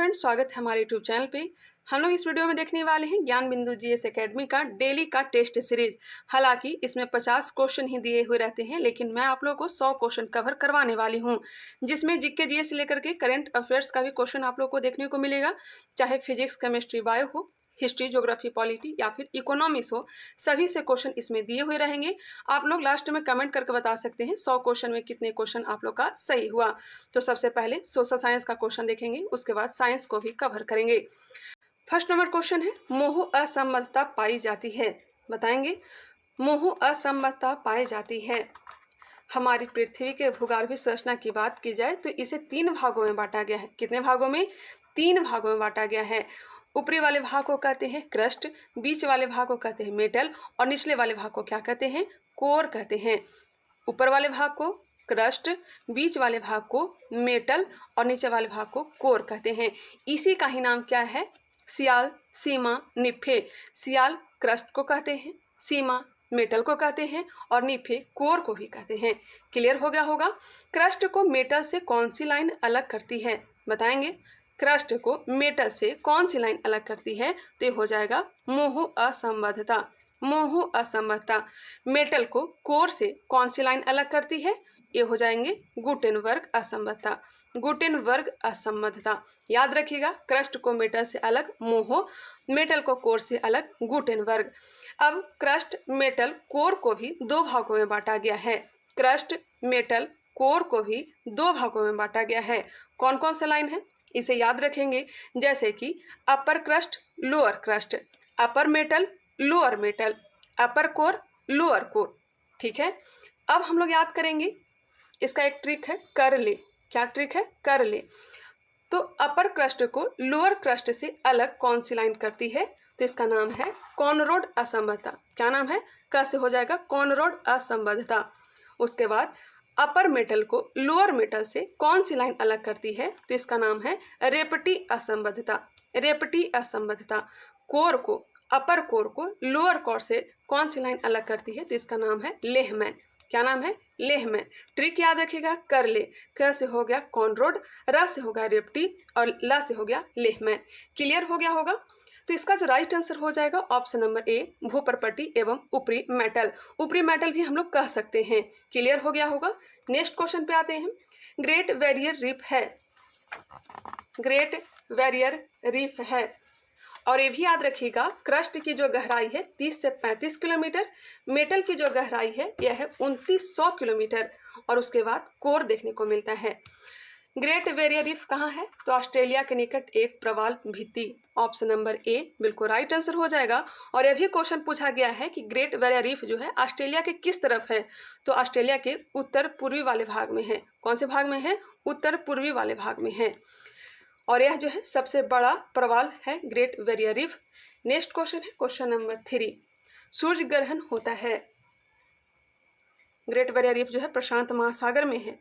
Friends, स्वागत है हमारे यूट्यूब चैनल पे। हम लोग इस वीडियो में देखने वाले हैं ज्ञान बिंदु जीएस एकेडमी का डेली का टेस्ट सीरीज। हालांकि इसमें 50 क्वेश्चन ही दिए हुए रहते हैं, लेकिन मैं आप लोगों को 100 क्वेश्चन कवर करवाने वाली हूं, जिसमें जीके जीएस से लेकर के करंट अफेयर्स का भी क्वेश्चन आप लोग को देखने को मिलेगा। चाहे फिजिक्स, केमिस्ट्री, बायो हो, हिस्ट्री, ज्योग्राफी, पॉलिटी या फिर इकोनॉमिक्स हो, सभी से क्वेश्चन इसमें दिए हुए रहेंगे। आप लोग लास्ट में कमेंट करके बता सकते हैं 100 क्वेश्चन में कितने क्वेश्चन आप लोग का सही हुआ। तो सबसे पहले सोशल साइंस का क्वेश्चन देखेंगे, उसके बाद साइंस को भी कवर करेंगे। फर्स्ट नंबर क्वेश्चन है, मोह असम्मतता पाई जाती है। बताएंगे, मोह असम्मतता पाई जाती है। हमारी पृथ्वी के भूगर्भीय संरचना की बात की जाए तो इसे 3 भागों में बांटा गया है। कितने भागों में? 3 भागों में बांटा गया है। ऊपरी वाले भाग को कहते हैं क्रस्ट, बीच वाले भाग को कहते हैं मेटल और निचले वाले भाग को क्या कहते हैं? कोर कहते हैं। ऊपर वाले भाग को क्रस्ट, बीच वाले भाग को मेटल और नीचे वाले भाग को कोर कहते हैं। इसी का ही नाम क्या है? सियाल, सीमा, निफे। सियाल क्रस्ट को कहते हैं, सीमा मेटल को कहते हैं और निफे कोर को भी कहते हैं। क्लियर हो गया होगा। क्रस्ट को मेटल से कौन सी लाइन अलग करती है? बताएंगे, क्रस्ट को मेटल से कौन सी लाइन अलग करती है? तो ये हो जाएगा मोह असंबद्धता। मोह असंबद्धता। मेटल को कोर से कौन सी लाइन अलग करती है? ये हो जाएंगे गुटेनबर्ग असंबद्धता। गुटेनबर्ग असंबद्धता। याद रखिएगा, क्रस्ट को मेटल से अलग मोह, मेटल को कोर से अलग गुटेनबर्ग। अब क्रस्ट, मेटल, कोर को भी 2 भागों में बांटा गया है। क्रस्ट, मेटल, कोर को भी 2 भागों में बांटा गया है। कौन कौन सा लाइन है इसे याद रखेंगे, जैसे कि अपर क्रस्ट, लोअर क्रस्ट, अपर मेटल, लोअर मेटल, अपर कोर, लोअर कोर। ठीक है। अब हम लोग याद करेंगे, इसका एक ट्रिक है, कर ले। क्या ट्रिक है? कर ले। तो अपर क्रस्ट को लोअर क्रस्ट से अलग कौन सी लाइन करती है? तो इसका नाम है कॉनरोड असंबद्धता। क्या नाम है? क से हो जाएगा कॉनरोड असंबद्धता। उसके बाद अपर मेटल को लोअर मेटल से कौन सी लाइन अलग करती है? तो इसका नाम है रेपटी असंबद्धता। रेपटी असंबद्धता। कोर को, अपर कोर को लोअर कोर से कौन सी लाइन अलग करती है? तो इसका नाम है लेहमैन। क्या नाम है? लेहमैन। ट्रिक याद रखिएगा, कर ले। क से हो गया कॉनरोड, र से हो गया रेपटी और ल से हो गया लेहमैन। क्लियर हो गया होगा। तो इसका जो राइट आंसर हो जाएगा ऑप्शन नंबर ए, भूपर्पटी एवं ऊपरी मेटल। ऊपरी मेटल भी हम लोग कह सकते हैं। क्लियर हो गया होगा। नेक्स्ट क्वेश्चन पे आते हैं। ग्रेट बैरियर रीफ है। ग्रेट बैरियर रीफ है। और ये भी याद रखिएगा, क्रस्ट की जो गहराई है 30 से 35 किलोमीटर, मेटल की जो गहराई है यह है 2900 किलोमीटर और उसके बाद कोर देखने को मिलता है। ग्रेट बैरियर रीफ कहाँ है? तो ऑस्ट्रेलिया के निकट एक प्रवाल भित्ति। ऑप्शन नंबर ए बिल्कुल राइट आंसर हो जाएगा। और यह भी क्वेश्चन पूछा गया है कि ग्रेट बैरियर रीफ जो है ऑस्ट्रेलिया के किस तरफ है? तो ऑस्ट्रेलिया के उत्तर पूर्वी वाले भाग में है। कौन से भाग में है? उत्तर पूर्वी वाले भाग में है। और यह जो है सबसे बड़ा प्रवाल है great barrier reef. Next question है क्वेश्चन नंबर 3। सूर्य ग्रहण होता है। ग्रेट बैरियर रीफ जो है प्रशांत महासागर में है।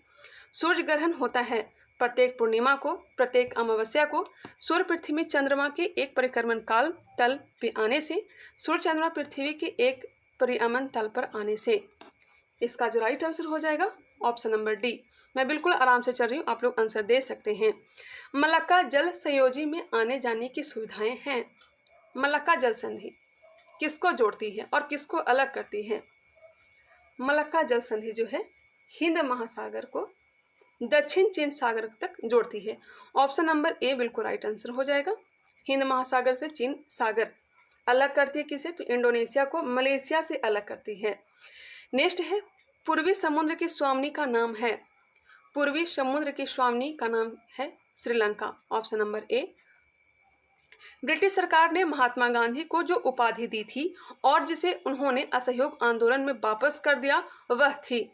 सूर्य ग्रहण होता है प्रत्येक पूर्णिमा को, प्रत्येक अमावस्या को, सूर्य पृथ्वी चंद्रमा के एक परिक्रमण काल तल पे आने से, सूर्य चंद्रमा पृथ्वी के एक परिअमन तल पर आने से। इसका जो राइट आंसर हो जाएगा ऑप्शन नंबर डी। मैं बिल्कुल आराम से चल रही हूँ, आप लोग आंसर दे सकते हैं। मलक्का जल संयोजी में आने जाने की सुविधाएं हैं। मलक्का जल संधि किसको जोड़ती है और किसको अलग करती है? मलक्का जल संधि जो है हिंद महासागर को दक्षिण चीन सागर तक जोड़ती है। ऑप्शन नंबर ए बिल्कुल राइट आंसर हो जाएगा। हिंद महासागर से चीन सागर अलग करती है किसे? तो इंडोनेशिया को मलेशिया से अलग करती है। नेक्स्ट है, पूर्वी समुद्र की स्वामिनी का नाम है। पूर्वी समुद्र की स्वामिनी का नाम है श्रीलंका। ऑप्शन नंबर ए। ब्रिटिश सरकार ने महात्मा गांधी को जो उपाधि दी थी और जिसे उन्होंने असहयोग आंदोलन में वापस कर दिया वह थी,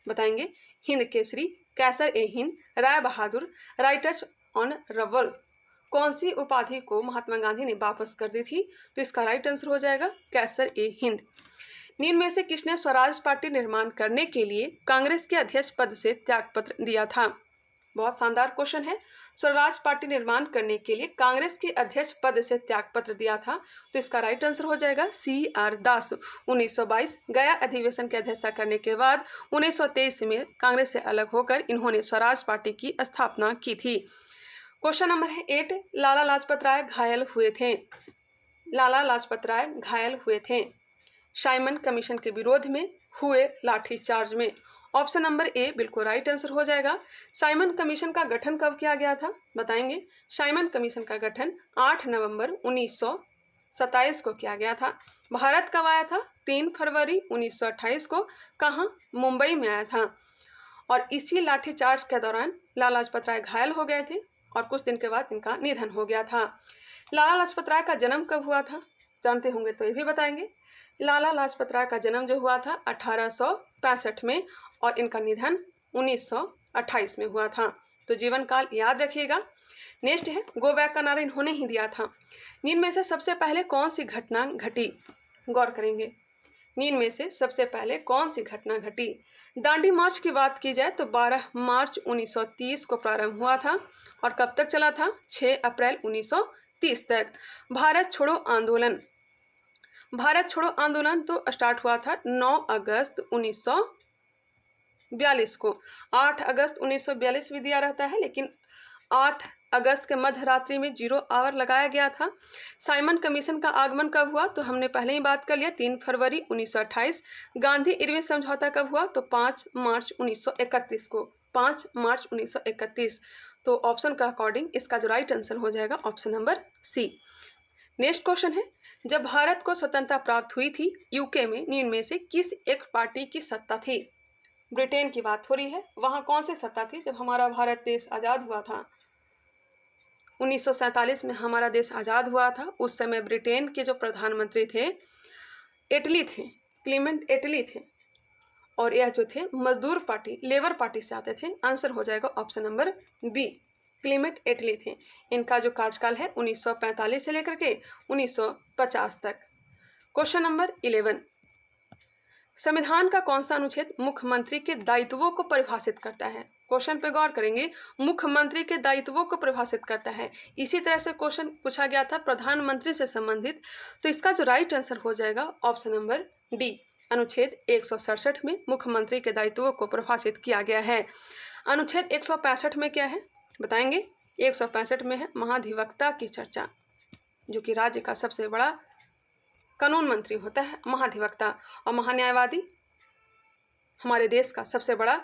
बताएंगे, हिंद केसरी, कैसर ए हिंद, राय बहादुर, राइटर्स ऑन रवल। कौन सी उपाधि को महात्मा गांधी ने वापस कर दी थी? तो इसका राइट आंसर हो जाएगा कैसर ए हिंद। निम्न में से किसने स्वराज पार्टी निर्माण करने के लिए कांग्रेस के अध्यक्ष पद से त्यागपत्र दिया था? बहुत शानदार क्वेश्चन है। स्वराज पार्टी निर्माण करने के लिए कांग्रेस के अध्यक्ष पद से त्यागपत्र दिया था, तो इसका राइट आंसर हो जाएगा CR दास। 1922 गया अधिवेशन की अध्यक्षता करने के बाद 1923 में कांग्रेस से अलग होकर इन्होंने स्वराज पार्टी की स्थापना की थी। क्वेश्चन नंबर है 8, लाला लाजपत राय घायल हुए थे। लाला लाजपत राय घायल हुए थे साइमन कमीशन के विरोध में हुए लाठीचार्ज में। ऑप्शन नंबर ए बिल्कुल राइट आंसर हो जाएगा। साइमन कमीशन का गठन कब किया गया था, बताएंगे। साइमन कमीशन का गठन 8 नवंबर 1927 को किया गया था। भारत कब आया था, 3 फरवरी 1928 को। कहाँ, मुंबई में आया था। और इसी लाठीचार्ज के दौरान लाला लाजपत राय घायल हो गए थे और कुछ दिन के बाद इनका निधन हो गया था। लाला लाजपत राय का जन्म कब हुआ था, जानते होंगे तो ये भी बताएंगे। लाला लाजपत राय का जन्म जो हुआ था 1865 में और इनका निधन 1928 में हुआ था। तो जीवन काल याद रखिएगा। नेक्स्ट है, गो बैक का नारा इन्होंने ही दिया था। नींद में से सबसे पहले कौन सी घटना घटी, गौर करेंगे। नींद में से सबसे पहले कौन सी घटना घटी। दांडी मार्च की बात की जाए तो 12 मार्च 1930 को प्रारंभ हुआ था और कब तक चला था, 6 अप्रैल 1930 तक। भारत छोड़ो आंदोलन, भारत छोड़ो आंदोलन तो स्टार्ट हुआ था 9 अगस्त 1942 को। 8 अगस्त 1942 भी दिया रहता है, लेकिन 8 अगस्त के मध्य रात्रि में 0 आवर लगाया गया था। साइमन कमीशन का आगमन कब हुआ, तो हमने पहले ही बात कर लिया, 3 फरवरी 1928। गांधी इरविन समझौता कब हुआ, तो 5 मार्च 1931 को। 5 मार्च 1931। तो ऑप्शन का अकॉर्डिंग इसका जो राइट आंसर हो जाएगा option number C. Next question है, जब भारत को स्वतंत्रता प्राप्त हुई थी यूके में निम्न से किस एक पार्टी की सत्ता थी। ब्रिटेन की बात हो रही है, वहां कौन सी सत्ता थी जब हमारा भारत देश आज़ाद हुआ था। 1947 में हमारा देश आज़ाद हुआ था। उस समय ब्रिटेन के जो प्रधानमंत्री थे एटली थे, क्लीमेंट एटली थे। और यह जो थे मजदूर पार्टी, लेबर पार्टी से आते थे। आंसर हो जाएगा ऑप्शन नंबर बी, क्लीमेंट एटली थे। इनका जो कार्यकाल है 1945 से लेकर के 1950 तक। क्वेश्चन नंबर 11, संविधान का कौन सा अनुच्छेद मुख्यमंत्री के दायित्वों को परिभाषित करता है। क्वेश्चन पे गौर करेंगे, मुख्यमंत्री के दायित्वों को परिभाषित करता है। इसी तरह से क्वेश्चन पूछा गया था प्रधानमंत्री से संबंधित, तो इसका जो राइट आंसर हो जाएगा ऑप्शन नंबर डी, अनुच्छेद 167 में मुख्यमंत्री के दायित्वों को परिभाषित किया गया है। अनुच्छेद 165 में क्या है, बताएंगे। 165 में है महाधिवक्ता की चर्चा, जो कि राज्य का सबसे बड़ा कानून मंत्री होता है महाधिवक्ता, और महान्यायवादी हमारे देश का सबसे बड़ा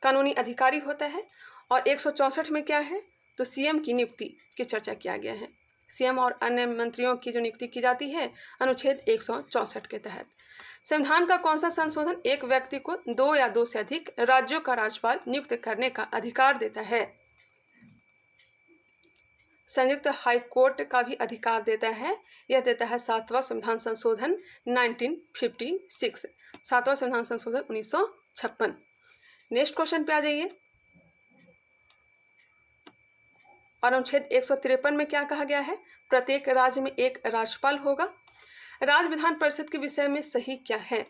कानूनी अधिकारी होता है। और 164 में क्या है, तो सीएम की नियुक्ति की चर्चा किया गया है। सीएम और अन्य मंत्रियों की जो नियुक्ति की जाती है अनुच्छेद 164 के तहत। संविधान का कौन सा संशोधन एक व्यक्ति को 2 या 2 से अधिक राज्यों का राज्यपाल नियुक्त करने का अधिकार देता है। संयुक्त हाई कोर्ट का भी अधिकार देता है। यह देता है 7वां संविधान संशोधन 1956, 7वां संविधान संशोधन 1956। नेक्स्ट क्वेश्चन पे आ जाइए। और अनुच्छेद 153 में क्या कहा गया है, प्रत्येक राज्य में एक राज्यपाल होगा। राज्य विधान परिषद के विषय में सही क्या है,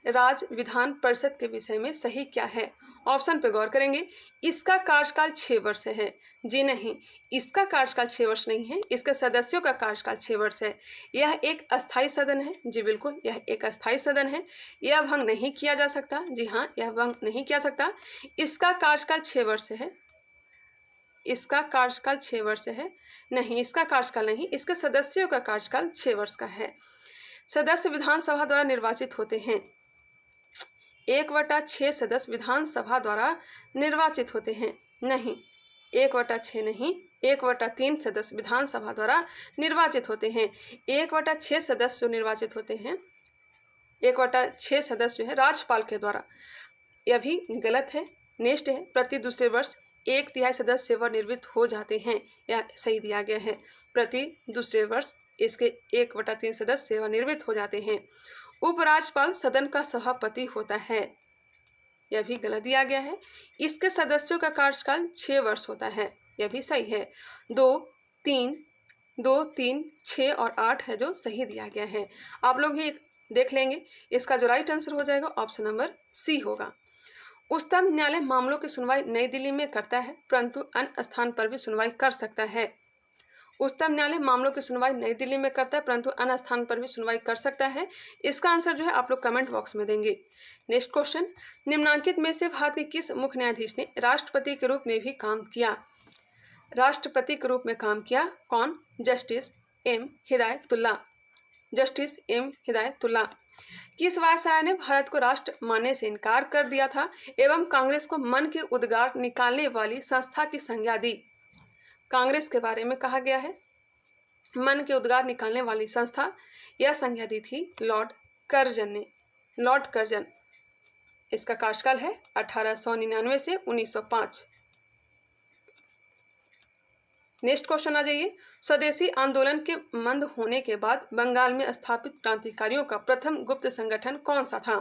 राज्य विधान परिषद के विषय में सही क्या है। ऑप्शन पे गौर करेंगे, इसका कार्यकाल 6 वर्ष है। जी नहीं, इसका कार्यकाल 6 वर्ष नहीं है, इसके सदस्यों का कार्यकाल 6 वर्ष है। यह एक अस्थायी सदन है। जी बिल्कुल, यह एक अस्थायी सदन है। यह भंग नहीं किया जा सकता। जी हाँ, यह भंग नहीं किया सकता। इसका कार्यकाल 6 वर्ष है। इसका कार्यकाल 6 वर्ष है। नहीं, इसका कार्यकाल नहीं, इसके सदस्यों का कार्यकाल 6 वर्ष का है। सदस्य विधानसभा द्वारा निर्वाचित होते हैं। 1/6 सदस्य विधानसभा द्वारा निर्वाचित होते हैं। नहीं, 1/6 नहीं, 1/3 सदस्य विधानसभा द्वारा निर्वाचित होते हैं। 1/6 सदस्य जो निर्वाचित होते हैं, 1/6 सदस्य जो है राज्यपाल के द्वारा, यह भी गलत है। नेक्स्ट है, प्रति दूसरे वर्ष 1/3 सदस्य सेवानिवृत्त हो जाते हैं। यह सही दिया गया है, प्रति दूसरे वर्ष इसके 1/3 सदस्य सेवानिवृत्त हो जाते हैं। उपराज्यपाल सदन का सभापति होता है। यह भी गलत दिया गया है। इसके सदस्यों का कार्यकाल 6 वर्ष होता है। यह भी सही है। 2, 3, 6 और 8 है जो सही दिया गया है। आप लोग भी देख लेंगे। इसका जो राइट आंसर हो जाएगा ऑप्शन नंबर सी होगा। उच्चतम न्यायालय मामलों की सुनवाई नई दिल्ली में करता है, परंतु अन्य स्थान पर भी सुनवाई कर सकता है। उच्चतम न्यायालय मामलों की सुनवाई नई दिल्ली में करता है, परंतु अन्य स्थान पर भी सुनवाई कर सकता है। इसका आंसर जो है आप लोग कमेंट बॉक्स में देंगे। नेक्स्ट क्वेश्चन, निम्नांकित में से भारत के किस मुख्य न्यायाधीश ने राष्ट्रपति के रूप में भी काम किया। राष्ट्रपति के रूप में काम किया? कौन? Justice M Hidayatullah. Justice M Hidayatullah. किस वायसराय ने भारत को राष्ट्र मानने से इनकार कर दिया था एवं कांग्रेस को मन के उद्गार निकालने वाली संस्था की संज्ञा दी? कांग्रेस के बारे में कहा गया है मन के उद्गार निकालने वाली संस्था, यह संज्ञा दी थी लॉर्ड कर्जन ने। Lord Curzon. इसका कार्यकाल है 1899 से 1905। नेक्स्ट क्वेश्चन आ जाइए। स्वदेशी आंदोलन के मंद होने के बाद बंगाल में स्थापित क्रांतिकारियों का प्रथम गुप्त संगठन कौन सा था?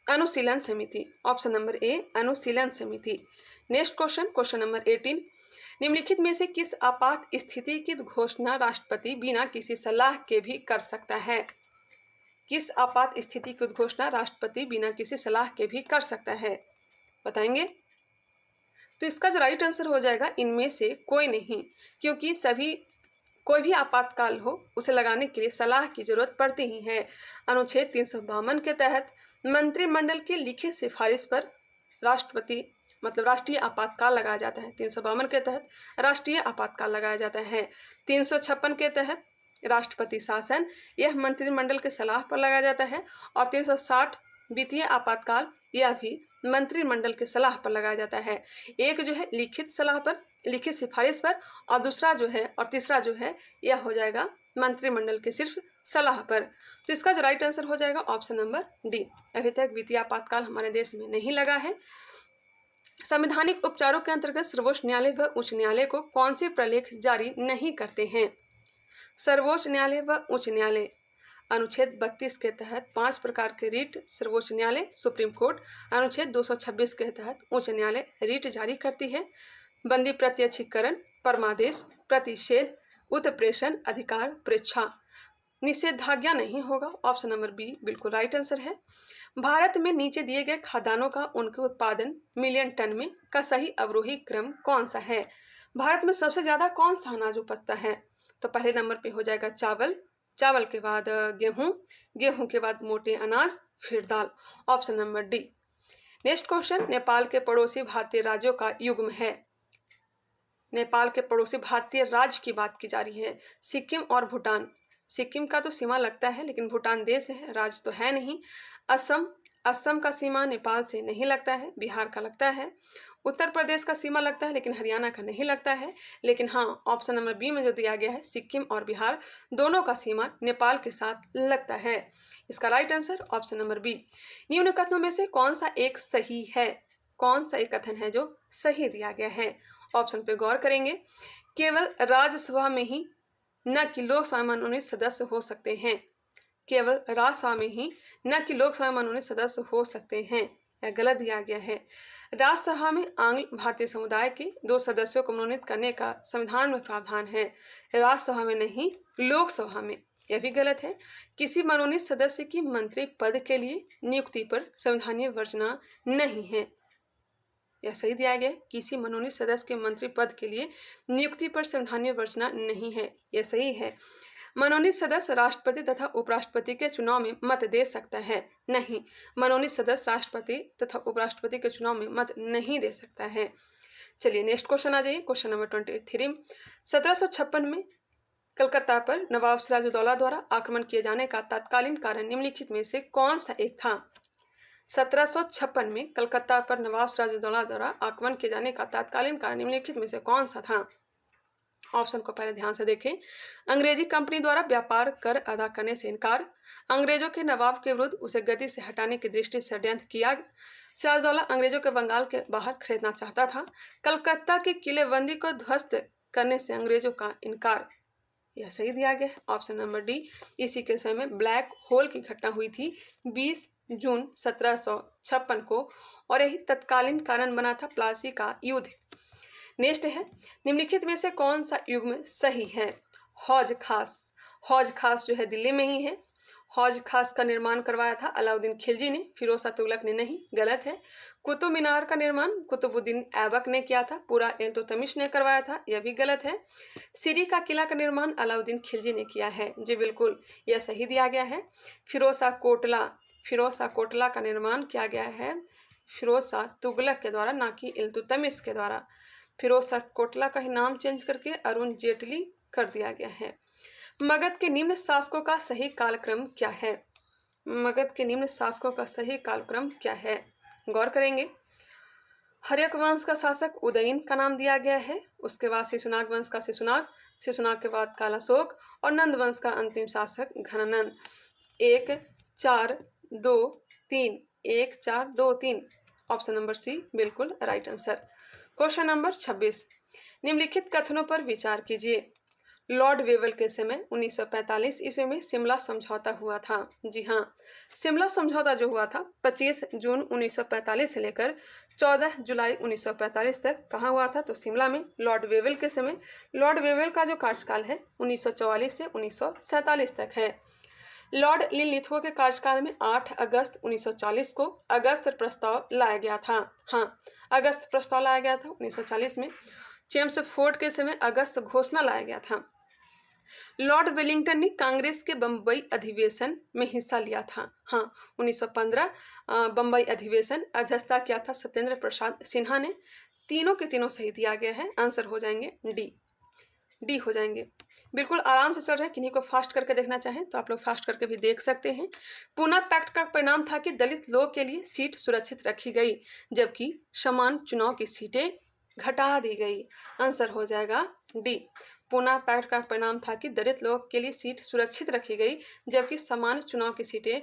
अनुशीलन समिति। ऑप्शन नंबर ए, अनुशीलन समिति। Next question, question number 18। निम्नलिखित में से किस आपात स्थिति की घोषणा राष्ट्रपति बिना किसी सलाह के भी कर सकता है? किस आपात स्थिति की घोषणा राष्ट्रपति बिना किसी सलाह के भी कर सकता है? बताएंगे? तो इसका जो राइट आंसर हो जाएगा इनमें से कोई नहीं, क्योंकि कोई भी आपातकाल हो उसे लगाने के लिए सलाह की जरूरत पड़ती ही है। अनुच्छेद 352 के तहत मंत्रिमंडल की लिखित सिफारिश पर राष्ट्रपति राष्ट्रीय आपातकाल लगाया जाता है। 352 के तहत राष्ट्रीय आपातकाल लगाया जाता है। 356 के तहत राष्ट्रपति शासन, यह मंत्रिमंडल के सलाह पर लगाया जाता है। और 360 वित्तीय आपातकाल, यह भी मंत्रिमंडल के सलाह पर लगाया जाता है। एक जो है लिखित सलाह पर, लिखित सिफारिश पर, और दूसरा जो है और तीसरा जो है यह हो जाएगा मंत्रिमंडल के सिर्फ सलाह पर। तो इसका जो राइट आंसर हो जाएगा ऑप्शन नंबर डी। अभी तक वित्तीय आपातकाल हमारे देश में नहीं लगा है। संवैधानिक उपचारों के अंतर्गत सर्वोच्च न्यायालय व उच्च न्यायालय को कौन से प्रलेख जारी नहीं करते हैं? सर्वोच्च न्यायालय व उच्च न्यायालय अनुच्छेद 32 के तहत 5 प्रकार के रीट सर्वोच्च न्यायालय सुप्रीम कोर्ट, अनुच्छेद 226 के तहत उच्च न्यायालय रीट जारी करती है। बंदी प्रत्यक्षीकरण, परमादेश, प्रतिषेध, उत्प्रेषण, अधिकार परीक्षा। निषेधाज्ञा नहीं होगा। ऑप्शन नंबर बी बिल्कुल राइट आंसर है। भारत में नीचे दिए गए खाद्यान्नों का उनके उत्पादन मिलियन टन में का सही अवरोही क्रम कौन सा है? भारत में सबसे ज्यादा कौन सा अनाज उपजता है? तो पहले नंबर पे हो जाएगा चावल, चावल के बाद गेहूं, गेहूं के बाद मोटे अनाज, फिर दाल। Option number D. Next question, Nepal के पड़ोसी भारतीय राज्यों का युग्म है। नेपाल के पड़ोसी भारतीय राज्य की बात की जा रही है। सिक्किम और भूटान। सिक्किम का तो सीमा लगता है लेकिन भूटान देश है, राज्य तो है नहीं। असम का सीमा नेपाल से नहीं लगता है, बिहार का लगता है। उत्तर प्रदेश का सीमा लगता है लेकिन हरियाणा का नहीं लगता है। लेकिन हाँ, ऑप्शन नंबर बी में जो दिया गया है सिक्किम और बिहार दोनों का सीमा नेपाल के साथ लगता है। इसका right answer option number B. निम्न कथनों में से कौन सा एक सही है? कौन सा एक कथन है जो सही दिया गया है? ऑप्शन पे गौर करेंगे। केवल राज्यसभा में ही न कि लोकसभा में मनोनीत सदस्य हो सकते हैं। केवल राज्यसभा में ही न कि लोकसभा में मनोनीत सदस्य हो सकते हैं, यह गलत दिया गया है। राज्यसभा में आंग्ल भारतीय समुदाय के 2 सदस्यों को मनोनीत करने का संविधान में प्रावधान है, राज्यसभा में नहीं, लोकसभा में। यह भी गलत है। किसी मनोनीत सदस्य की मंत्री पद के लिए नियुक्ति पर संवैधानिक वर्जना नहीं है, यह सही दिया गया। किसी मनोनीत सदस्य के मंत्री पद के लिए नियुक्ति पर संवैधानिक वर्जना नहीं है, यह सही है। मनोनीत सदस्य राष्ट्रपति तथा उपराष्ट्रपति के चुनाव में मत दे सकता है, नहीं। मनोनीत सदस्य राष्ट्रपति तथा उपराष्ट्रपति के चुनाव में मत नहीं दे सकता है। चलिए नेक्स्ट क्वेश्चन आ जाइए, क्वेश्चन नंबर 23। 1756 में कलकत्ता पर नवाब सिराजुद्दौला द्वारा आक्रमण किए जाने का तत्कालीन कारण निम्नलिखित में से कौन सा एक था? 1756 में कलकत्ता पर नवाब सिराजुद्दौला द्वारा आक्रमण किए जाने का तत्कालीन कारण निम्नलिखित में से कौन सा था? ऑप्शन को पहले ध्यान से देखें। अंग्रेजी कंपनी द्वारा व्यापार कर अदा करने से इनकार, अंग्रेजों के नवाब के विरुद्ध उसे गद्दी से हटाने की दृष्टि से षड्यंत्र किया, सिराजुद्दौला अंग्रेजों के बंगाल के बाहर खरीदना चाहता था, कलकत्ता की किलेबंदी को ध्वस्त करने से अंग्रेजों का इनकार, यह सही दिया गया है। Option number D. इसी के समय ब्लैक होल की घटना हुई थी 20 जून 1756 को और यही तत्कालीन कारण बना था प्लासी का युद्ध। नेक्स्ट है, निम्नलिखित में से कौन सा युग्म सही है? हौज खास। हौज खास जो है दिल्ली में ही है। हौज खास का निर्माण करवाया था अलाउद्दीन खिलजी ने, फिरोज शाह तुगलक ने नहीं, गलत है। कुतुब मीनार का निर्माण कुतुबुद्दीन ऐबक ने किया था, पूरा इल्तुतमिश ने करवाया था, यह भी गलत है। सिरी का किला का निर्माण अलाउद्दीन खिलजी ने किया है, जी बिल्कुल, यह सही दिया गया है। फिरोज शाह कोटला का निर्माण किया गया है फिरोज शाह तुगलक के द्वारा, ना कि इल्तुतमिश के द्वारा। फिरोज शाह कोटला का ही नाम चेंज करके अरुण जेटली कर दिया गया है। मगध के निम्न शासकों का सही कालक्रम क्या है? मगध के निम्न शासकों का सही कालक्रम क्या है? गौर करेंगे। हर्यक वंश का शासक उदयन का नाम दिया गया है, उसके बाद शिशुनाग वंश का शिशुनाग, शिशुनाग के बाद कालाशोक और नंद वंश का अंतिम शासक घनानंद। 1 4 2 3, 1 4 2 3, ऑप्शन नंबर सी बिल्कुल राइट आंसर। क्वेश्चन नंबर 26, निम्नलिखित कथनों पर विचार कीजिए। लॉर्ड वेवल के समय 1945 ईस्वी में शिमला समझौता हुआ था। जी हाँ, शिमला समझौता जो हुआ था 25 जून 1945 से लेकर 14 जुलाई 1945 तक कहाँ हुआ था? तो शिमला में लॉर्ड वेवल के समय। लॉर्ड वेवल का जो कार्यकाल है 1944 से 1947 तक है। लॉर्ड लिनलिथगो के कार्यकाल में 8 अगस्त 1940 को अगस्त प्रस्ताव लाया गया था। हाँ, अगस्त प्रस्ताव लाया गया था 1940 में। चेम्सफोर्ड के समय अगस्त घोषणा लाया गया था। लॉर्ड वेलिंगटन ने कांग्रेस के बम्बई अधिवेशन में हिस्सा लिया था। हाँ, 1915 बम्बई अधिवेशन, अध्यक्षता किया था सत्येंद्र प्रसाद सिन्हा ने। तीनों के तीनों सही दिया गया है, आंसर हो जाएंगे डी हो जाएंगे। बिल्कुल आराम से चल रहे हैं, किन्हीं को फास्ट करके देखना चाहें तो आप लोग फास्ट करके भी देख सकते हैं। पूना पैक्ट का परिणाम था कि दलित लोग के लिए सीट सुरक्षित रखी गई, जबकि समान चुनाव की सीटें घटा दी गई। आंसर हो जाएगा डी। पूना पैक्ट का परिणाम था कि दलित लोग के लिए सीट सुरक्षित रखी गई, जबकि समान चुनाव की सीटें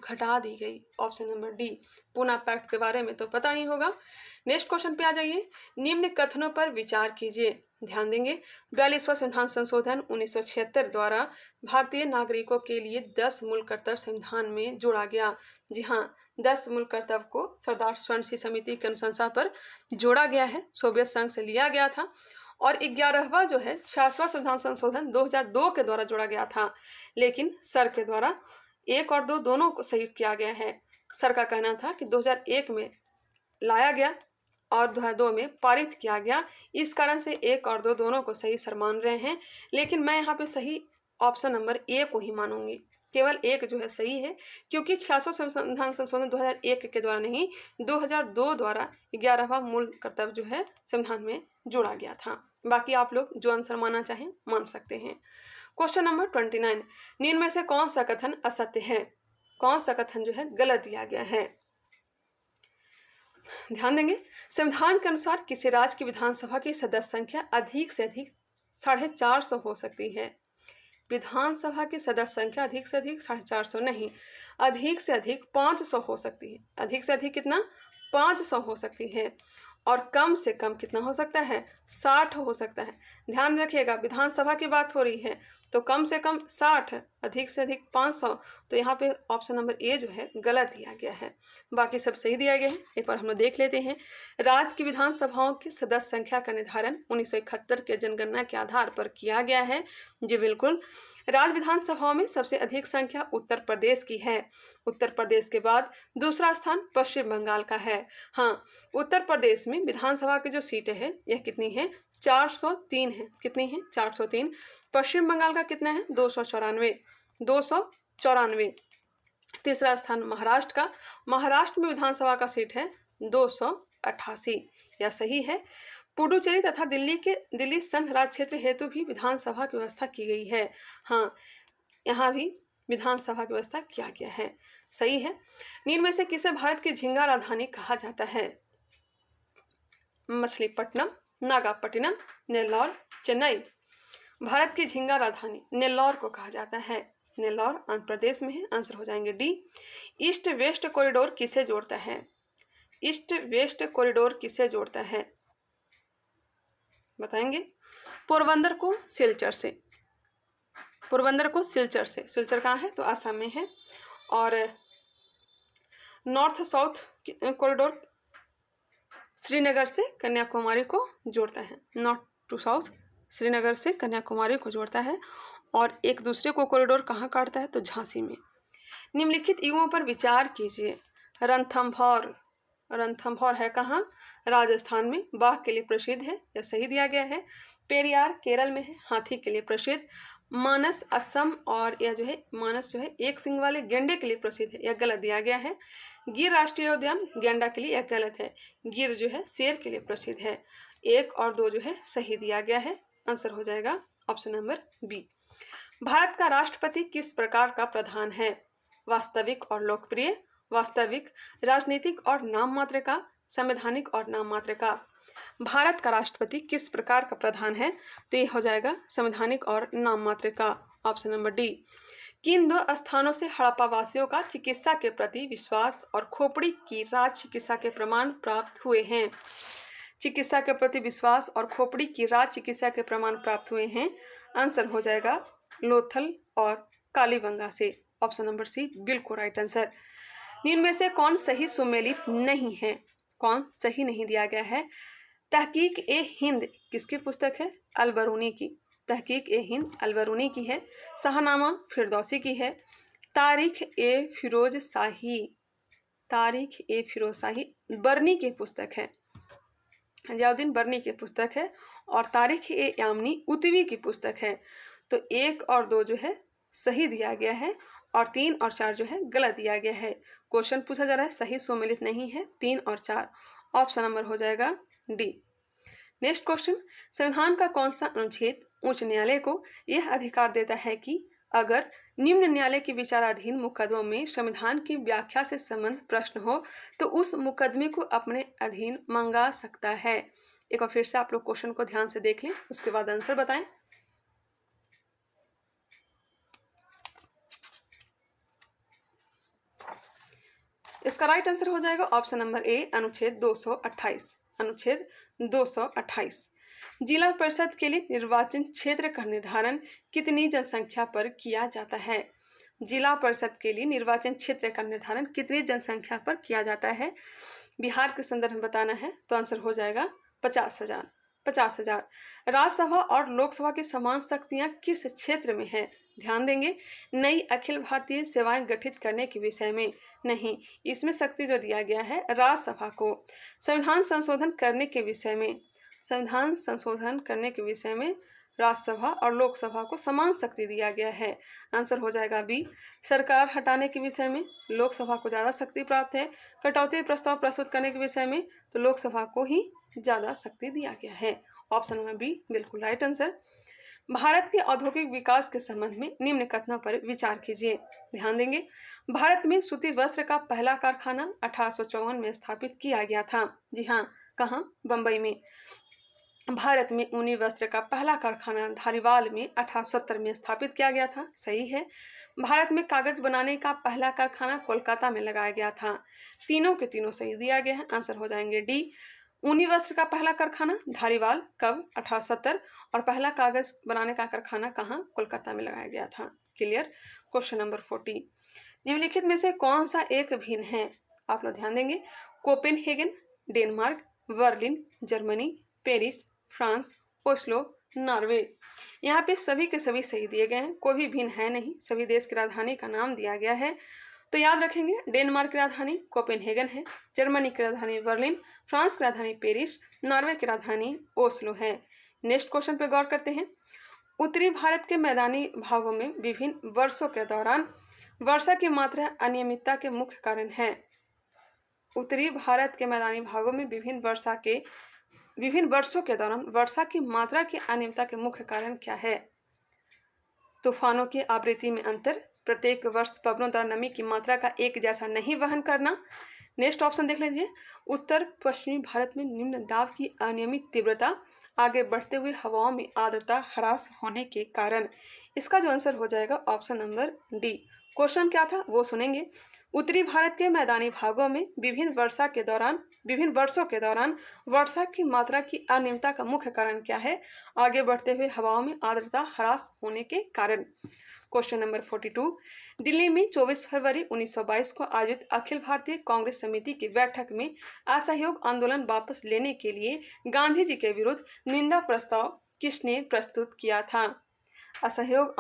घटा दी गई। Option number D. Poona pact के बारे में तो पता ही होगा। नेक्स्ट क्वेश्चन पे आ जाइए। निम्न कथनों पर विचार कीजिए, ध्यान देंगे। 42वां संविधान संशोधन 1976 द्वारा भारतीय नागरिकों के लिए 10 मूल कर्तव्य संविधान में जोड़ा गया। जी हाँ, 10 मूल कर्तव्य को सरदार स्वर्ण सिंह समिति की अनुशंसा पर जोड़ा गया है, सोवियत संघ से लिया गया था। और 11वां जो है 66वां संविधान संशोधन 2002 के द्वारा जोड़ा गया था, लेकिन सर के द्वारा 1 और 2 दोनों को सही किया गया है। सर का कहना था कि 2001 में लाया गया और 2002 में पारित किया गया, इस कारण से 1 और 2 दोनों को सही सर मान रहे हैं, लेकिन मैं यहाँ पे सही ऑप्शन नंबर ए को ही मानूंगी। केवल एक जो है सही है, क्योंकि 66वां संविधान संशोधन 2001 के द्वारा नहीं, 2002 द्वारा 11वां मूल कर्तव्य जो है संविधान में जोड़ा गया था। बाकी आप लोग जो आंसर मानना चाहें मान सकते हैं। क्वेश्चन नंबर 29, निम्न में से कौन सा कथन असत्य है? कौन सा कथन जो है गलत दिया गया है? ध्यान देंगे। संविधान के अनुसार किसी राज्य की विधानसभा की सदस्य संख्या अधिक से अधिक 450 हो सकती है। विधानसभा की सदस्य संख्या अधिक से अधिक 450 नहीं, अधिक से अधिक 500 हो सकती है। अधिक से अधिक कितना? 500 हो सकती है। और कम से कम कितना हो सकता है? 60 हो सकता है। ध्यान रखिएगा, विधानसभा की बात हो रही है तो कम से कम 60, अधिक से अधिक 500। तो यहाँ पे ऑप्शन नंबर ए जो है गलत दिया गया है, बाकी सब सही दिया गया है। एक बार हम लोग देख लेते हैं। राज्य की विधानसभाओं की सदस्य संख्या का निर्धारण 1971 के जनगणना के आधार पर किया गया है। जी बिल्कुल, राज्य विधानसभाओं में सबसे अधिक संख्या उत्तर प्रदेश की है। उत्तर प्रदेश के बाद दूसरा स्थान पश्चिम बंगाल का है। हाँ, उत्तर प्रदेश में विधानसभा की जो सीटें हैं यह कितनी है? 403 है। कितनी है? 403। पश्चिम बंगाल का कितना है? 294। तीसरा स्थान महाराष्ट्र का। महाराष्ट्र में विधानसभा का सीट है 288, यह सही है। पुडुचेरी तथा दिल्ली संघ राज्य क्षेत्र हेतु भी विधानसभा की व्यवस्था की गई है। हाँ, यहाँ भी विधानसभा की व्यवस्था किया गया है, सही है। निम्न में से किसे भारत की झींगा राजधानी कहा जाता है? मछलीपट्टनम, नागापट्टिनम, नेल्लौर, चेन्नई। भारत की झींगा राजधानी नेल्लौर को कहा जाता है। नेल्लौर आंध्र प्रदेश में है, आंसर हो जाएंगे डी। ईस्ट वेस्ट कॉरिडोर किसे जोड़ता है? ईस्ट वेस्ट कॉरिडोर किसे जोड़ता है बताएंगे? पोरबंदर को सिलचर से। पोरबंदर को सिलचर से। सिलचर कहाँ है? तो आसाम में है। और नॉर्थ साउथ कॉरिडोर श्रीनगर से कन्याकुमारी को जोड़ता है। नॉर्थ टू साउथ श्रीनगर से कन्याकुमारी को जोड़ता है। और एक दूसरे को कॉरिडोर कहाँ काटता है? तो झांसी में। निम्नलिखित युगों पर विचार कीजिए। रणथंभौर, रणथंभौर है कहाँ? राजस्थान में, बाघ के लिए प्रसिद्ध है, यह सही दिया गया है। पेरियार केरल में है, हाथी के लिए प्रसिद्ध। मानस असम, और यह जो है मानस जो है एक सिंग वाले गेंडे के लिए प्रसिद्ध है, यह गलत दिया गया है। गिर राष्ट्रीय उद्यान गैंडा के लिए यह गलत है। गिर जो है शेर के लिए प्रसिद्ध है। 1 और 2 जो है सही दिया गया है। आंसर हो जाएगा ऑप्शन नंबर बी। भारत का राष्ट्रपति किस प्रकार का प्रधान है? वास्तविक और लोकप्रिय, वास्तविक, राजनीतिक और नाम मात्र का, संवैधानिक और नाम मात्र का। भारत का राष्ट्रपति किस प्रकार का प्रधान है? तो ये हो जाएगा संवैधानिक और नाम मात्र का। Option number D. किन 2 स्थानों से हड़प्पा वासियों का चिकित्सा के प्रति विश्वास और खोपड़ी की राज चिकित्सा के प्रमाण प्राप्त हुए हैं? चिकित्सा के प्रति विश्वास और खोपड़ी की राज चिकित्सा के प्रमाण प्राप्त हुए हैं। आंसर हो जाएगा लोथल और कालीबंगा से। ऑप्शन नंबर सी बिल्कुल राइट आंसर। निम्न में से कौन सही सुमेलित नहीं है? कौन सही नहीं दिया गया है? तहकीक ए हिंद किसकी पुस्तक है? अलबरूनी की। तहकीक ए हिंद अलबरूनी की है। शाहनामा फिरदौसी की है। तारीख ए फिरोज शाही बर्नी की पुस्तक है। जलाउद्दीन बर्नी की पुस्तक है। और तारीख ए यामनी उतवी की पुस्तक है। तो 1 और 2 जो है सही दिया गया है और 3 और 4 जो है गलत दिया गया है। क्वेश्चन पूछा जा रहा है सही सुमेलित नहीं है 3 और 4। ऑप्शन नंबर हो जाएगा डी। नेक्स्ट क्वेश्चन, संविधान का कौन सा अनुच्छेद उच्च न्यायालय को यह अधिकार देता है कि अगर निम्न न्यायालय के विचाराधीन मुकदमों में संविधान की व्याख्या से संबंध प्रश्न हो तो उस मुकदमे को अपने अधीन मंगा सकता है? एक बार फिर से आप लोग क्वेश्चन को ध्यान से देख लें, उसके बाद आंसर बताएं। इसका राइट आंसर हो जाएगा ऑप्शन नंबर ए, अनुच्छेद 228। अनुच्छेद 228। जिला परिषद के लिए निर्वाचन क्षेत्र का निर्धारण कितनी जनसंख्या पर किया जाता है? जिला परिषद के लिए निर्वाचन क्षेत्र का निर्धारण कितनी जनसंख्या पर किया जाता है? बिहार के संदर्भ में बताना है तो आंसर हो जाएगा 50,000। 50,000। राज्यसभा और लोकसभा की समान शक्तियां किस क्षेत्र में है? ध्यान देंगे, नई अखिल भारतीय सेवाएं गठित करने के विषय में नहीं, इसमें शक्ति जो दिया गया है राज्यसभा को। संविधान संशोधन करने के विषय में, संविधान संशोधन करने के विषय में राज्यसभा और लोकसभा को समान शक्ति दिया गया है। आंसर हो जाएगा बी। सरकार हटाने के विषय में लोकसभा को ज़्यादा शक्ति प्राप्त है। कटौती प्रस्ताव प्रस्तुत करने के विषय में तो लोकसभा को ही ज़्यादा शक्ति दिया गया है। ऑप्शन नंबर बी बिल्कुल राइट आंसर। भारत के औद्योगिक विकास के संबंध में निम्न कथनों पर विचार कीजिए। ध्यान देंगे, भारत में सूती वस्त्र का पहला कारखाना 1854 में स्थापित किया गया था। जी हाँ, कहाँ? बम्बई में। भारत में ऊनी वस्त्र का पहला कारखाना धारीवाल में 1870 में स्थापित किया गया था। सही है। भारत में कागज बनाने का पहला कारखाना कोलकाता में लगाया गया था। तीनों के तीनों सही दिया गया है। आंसर हो जाएंगे डी। ऊनी वस्त्र का पहला कारखाना धारीवाल कब? 1870। और पहला कागज बनाने का कारखाना कहाँ? कोलकाता में लगाया गया था। क्लियर। क्वेश्चन नंबर 40, निम्नलिखित में से कौन सा एक भिन्न है? आप लोग ध्यान देंगे, Copenhagen Denmark, Berlin Germany, Paris France, Oslo Norway. यहाँ पे सभी के सभी सही दिए गए हैं, कोई भी भिन्न है नहीं, सभी देश की राजधानी का नाम दिया गया है। तो याद रखेंगे, डेनमार्क की राजधानी कोपेनहेगन है, जर्मनी की राजधानी बर्लिन, फ्रांस की राजधानी पेरिस, नॉर्वे की राजधानी ओस्लो है। नेक्स्ट क्वेश्चन पे गौर करते हैं। उत्तरी भारत के मैदानी भागों में विभिन्न वर्षों के दौरान वर्षा की मात्रा अनियमितता के मुख्य कारण है। उत्तरी भारत के मैदानी भागों में विभिन्न वर्षों के दौरान वर्षा की मात्रा की अनियमितता के मुख्य कारण क्या है? तूफानों की आवृत्ति में अंतर, प्रत्येक वर्ष पवनों द्वारा नमी की मात्रा का एक जैसा नहीं वहन करना। नेक्स्ट ऑप्शन देख लीजिए, उत्तर पश्चिमी भारत में निम्न दाब की अनियमित तीव्रता, आगे बढ़ते हुए हवाओं में आर्द्रता ह्रास होने के कारण। इसका जो आंसर हो जाएगा ऑप्शन नंबर डी। क्वेश्चन क्या था वो सुनेंगे। उत्तरी भारत के मैदानी भागों में विभिन्न वर्षों के दौरान वर्षा की मात्रा की अनियमितता का मुख्य कारण क्या है? आगे बढ़ते हुए हवाओं में आर्द्रता ह्रास होने के कारण। क्वेश्चन नंबर 42, दिल्ली में 24 फरवरी 1922 को आयोजित अखिल भारतीय कांग्रेस समिति की बैठक में असहयोग आंदोलन वापस लेने के लिए गांधी जी के विरुद्ध निंदा प्रस्ताव किसने प्रस्तुत किया था? असहयोग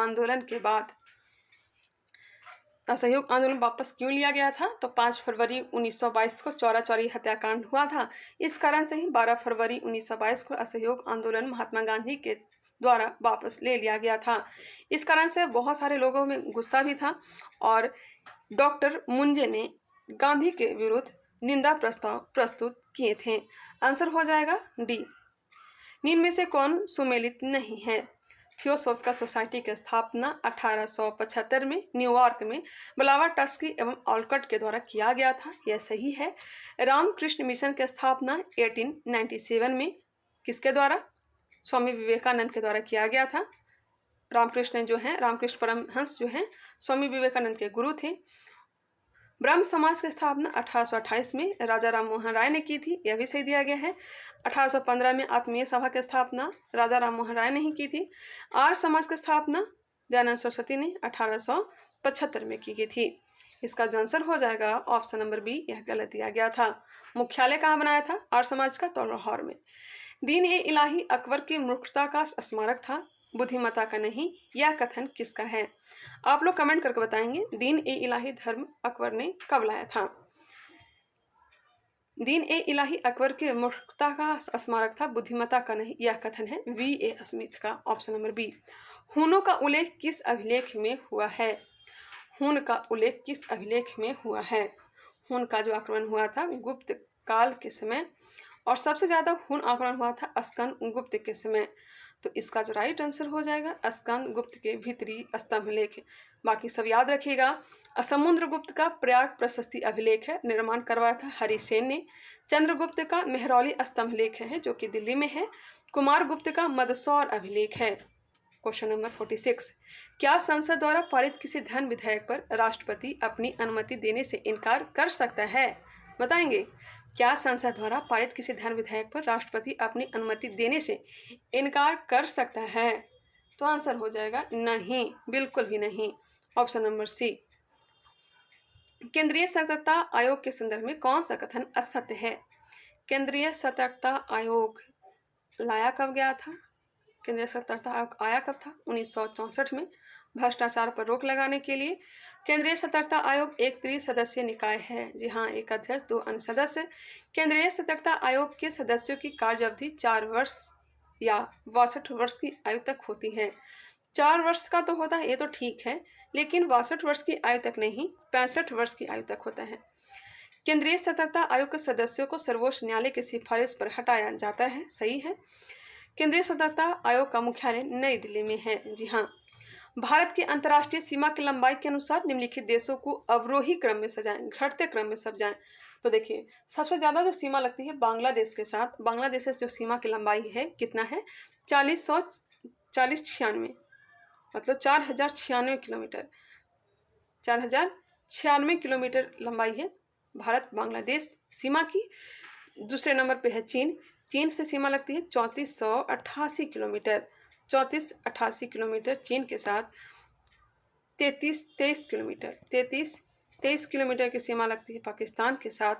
आंदोलन वापस क्यों लिया गया था? तो 5 फरवरी 1922 को चौरा चौरी हत्याकांड हुआ था। इस कारण से ही 12 फरवरी 1922 को असहयोग आंदोलन महात्मा गांधी के द्वारा वापस ले लिया गया था। इस कारण से बहुत सारे लोगों में गुस्सा भी था और डॉक्टर मुंजे ने गांधी के विरुद्ध निंदा प्रस्ताव प्रस्तुत किए थे? आंसर हो जाएगा डी। निम्न में से कौन सुमेलित नहीं है? थियोसॉफिकल सोसाइटी की स्थापना 1875 में न्यूयॉर्क में ब्लावाटस्की एवं ऑलकट के द्वारा किया गया था, यह सही है। रामकृष्ण मिशन की स्थापना 1897 में किसके द्वारा? स्वामी विवेकानंद के द्वारा किया गया था। रामकृष्ण परमहंस जो हैं स्वामी विवेकानंद के गुरु थे। ब्रह्म समाज की स्थापना 1828 में राजा राम मोहन राय ने की थी, यह भी सही दिया गया है। 1815 में आत्मीय सभा की स्थापना राजा राम मोहन राय ने ही की थी। आर्य समाज की स्थापना दयानंद सरस्वती ने 1875 में की गई थी। इसका जो आंसर हो जाएगा ऑप्शन नंबर बी, यह गलत दिया गया था। मुख्यालय कहाँ बनाया था आर्य समाज का? तो लाहौर में। दीन ए इलाही अकबर की मूर्खता का स्मारक था, बुद्धिमत्ता का नहीं, यह कथन किसका है? आप लोग कमेंट करके बताएंगे दीन ए इलाही धर्म अकबर ने कब लाया था। दीन ए इलाही अकबर के मूर्खता का स्मारक था, बुद्धिमत्ता का नहीं, यह कथन है वी ए स्मिथ का, ऑप्शन नंबर बी। हूनों का उल्लेख किस अभिलेख में हुआ है? हून का उल्लेख किस अभिलेख में हुआ है? हून का जो आक्रमण हुआ था गुप्त काल के समय, और सबसे ज्यादा हून आक्रमण हुआ था स्कंद गुप्त के समय। तो इसका जो राइट आंसर हो जाएगा स्कंद गुप्त के भीतरी स्तंभ लेख। बाकी सब याद रखिएगा। समुद्रगुप्त का प्रयाग प्रशस्ति अभिलेख है, निर्माण करवाया था हरिसेन ने। चंद्रगुप्त का मेहरौली स्तंभ लेख है जो कि दिल्ली में है। कुमार गुप्त का मदसौर अभिलेख है। क्वेश्चन नंबर 46, क्या संसद द्वारा पारित किसी धन विधेयक पर राष्ट्रपति अपनी अनुमति देने से इनकार कर सकता है? बताएंगे। क्या संसद द्वारा पारित किसी धन विधेयक पर राष्ट्रपति अपनी अनुमति देने से इनकार कर सकता है? तो आंसर हो जाएगा नहीं, बिल्कुल भी नहीं, ऑप्शन नंबर सी। केंद्रीय सतर्कता आयोग के संदर्भ में कौन सा कथन असत्य है? केंद्रीय सतर्कता आयोग लाया कब गया था? केंद्रीय सतर्कता आयोग आया कब था? 1964 में, भ्रष्टाचार पर रोक लगाने के लिए। केंद्रीय सतर्कता आयोग एक त्रिसदस्यीय निकाय है। जी हाँ, एक अध्यक्ष 2 अन्य सदस्य। केंद्रीय सतर्कता आयोग के सदस्यों की कार्य अवधि 4 वर्ष या 62 वर्ष की आयु तक होती है। 4 वर्ष का तो होता है, ये तो ठीक है, लेकिन 62 वर्ष की आयु तक नहीं, 65 वर्ष की आयु तक होता है। केंद्रीय सतर्कता आयोग के सदस्यों को सर्वोच्च न्यायालय की सिफारिश पर हटाया जाता है, सही है। केंद्रीय सतर्कता आयोग का मुख्यालय नई दिल्ली में है। जी हाँ। भारत की अंतर्राष्ट्रीय सीमा की लंबाई के अनुसार निम्नलिखित देशों को अवरोही क्रम में सजाएं, घटते क्रम में सजाएं। तो देखिए, सबसे ज्यादा जो सीमा लगती है बांग्लादेश के साथ, बांग्लादेश से जो सीमा की लंबाई है कितना है? 4096, मतलब 4096 किलोमीटर, 4096 किलोमीटर लंबाई है भारत बांग्लादेश सीमा की। दूसरे नंबर पे है चीन। चीन से सीमा लगती है 3488 किलोमीटर, 3488 किलोमीटर चीन के साथ। 33 किलोमीटर की सीमा लगती है पाकिस्तान के साथ।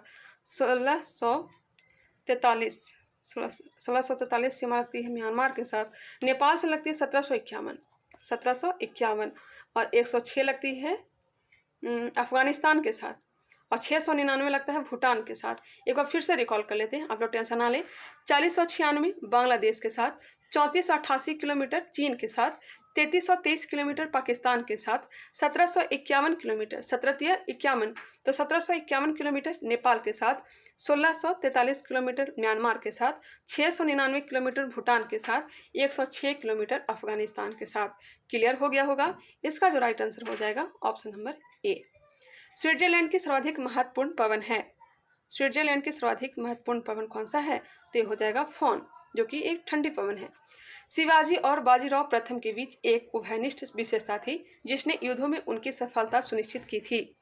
1643 सीमा लगती है म्यांमार के साथ। नेपाल से लगती है 1751 और 106 लगती है अफगानिस्तान के साथ, और 699 लगता है भूटान के साथ। एक बार फिर से रिकॉल कर लेते हैं, आप लोग टेंशन ना लें। 4096 बांग्लादेश के साथ, 3488 किलोमीटर चीन के साथ, 3323 किलोमीटर पाकिस्तान के साथ, 1751 किलोमीटर, 1751 तो 1751 किलोमीटर नेपाल के साथ, 1643 किलोमीटर म्यांमार के साथ, 699 किलोमीटर भूटान के साथ, 106 किलोमीटर अफगानिस्तान के साथ। क्लियर हो गया होगा। इसका जो राइट आंसर हो जाएगा ऑप्शन नंबर ए। स्विट्जरलैंड की सर्वाधिक महत्वपूर्ण पवन है। स्विट्जरलैंड की सर्वाधिक महत्वपूर्ण पवन कौन सा है? तो ये हो जाएगा फोन, जो कि एक ठंडी पवन है। शिवाजी और बाजीराव प्रथम के बीच एक उभयनिष्ठ विशेषता थी जिसने युद्धों में उनकी सफलता सुनिश्चित की थी।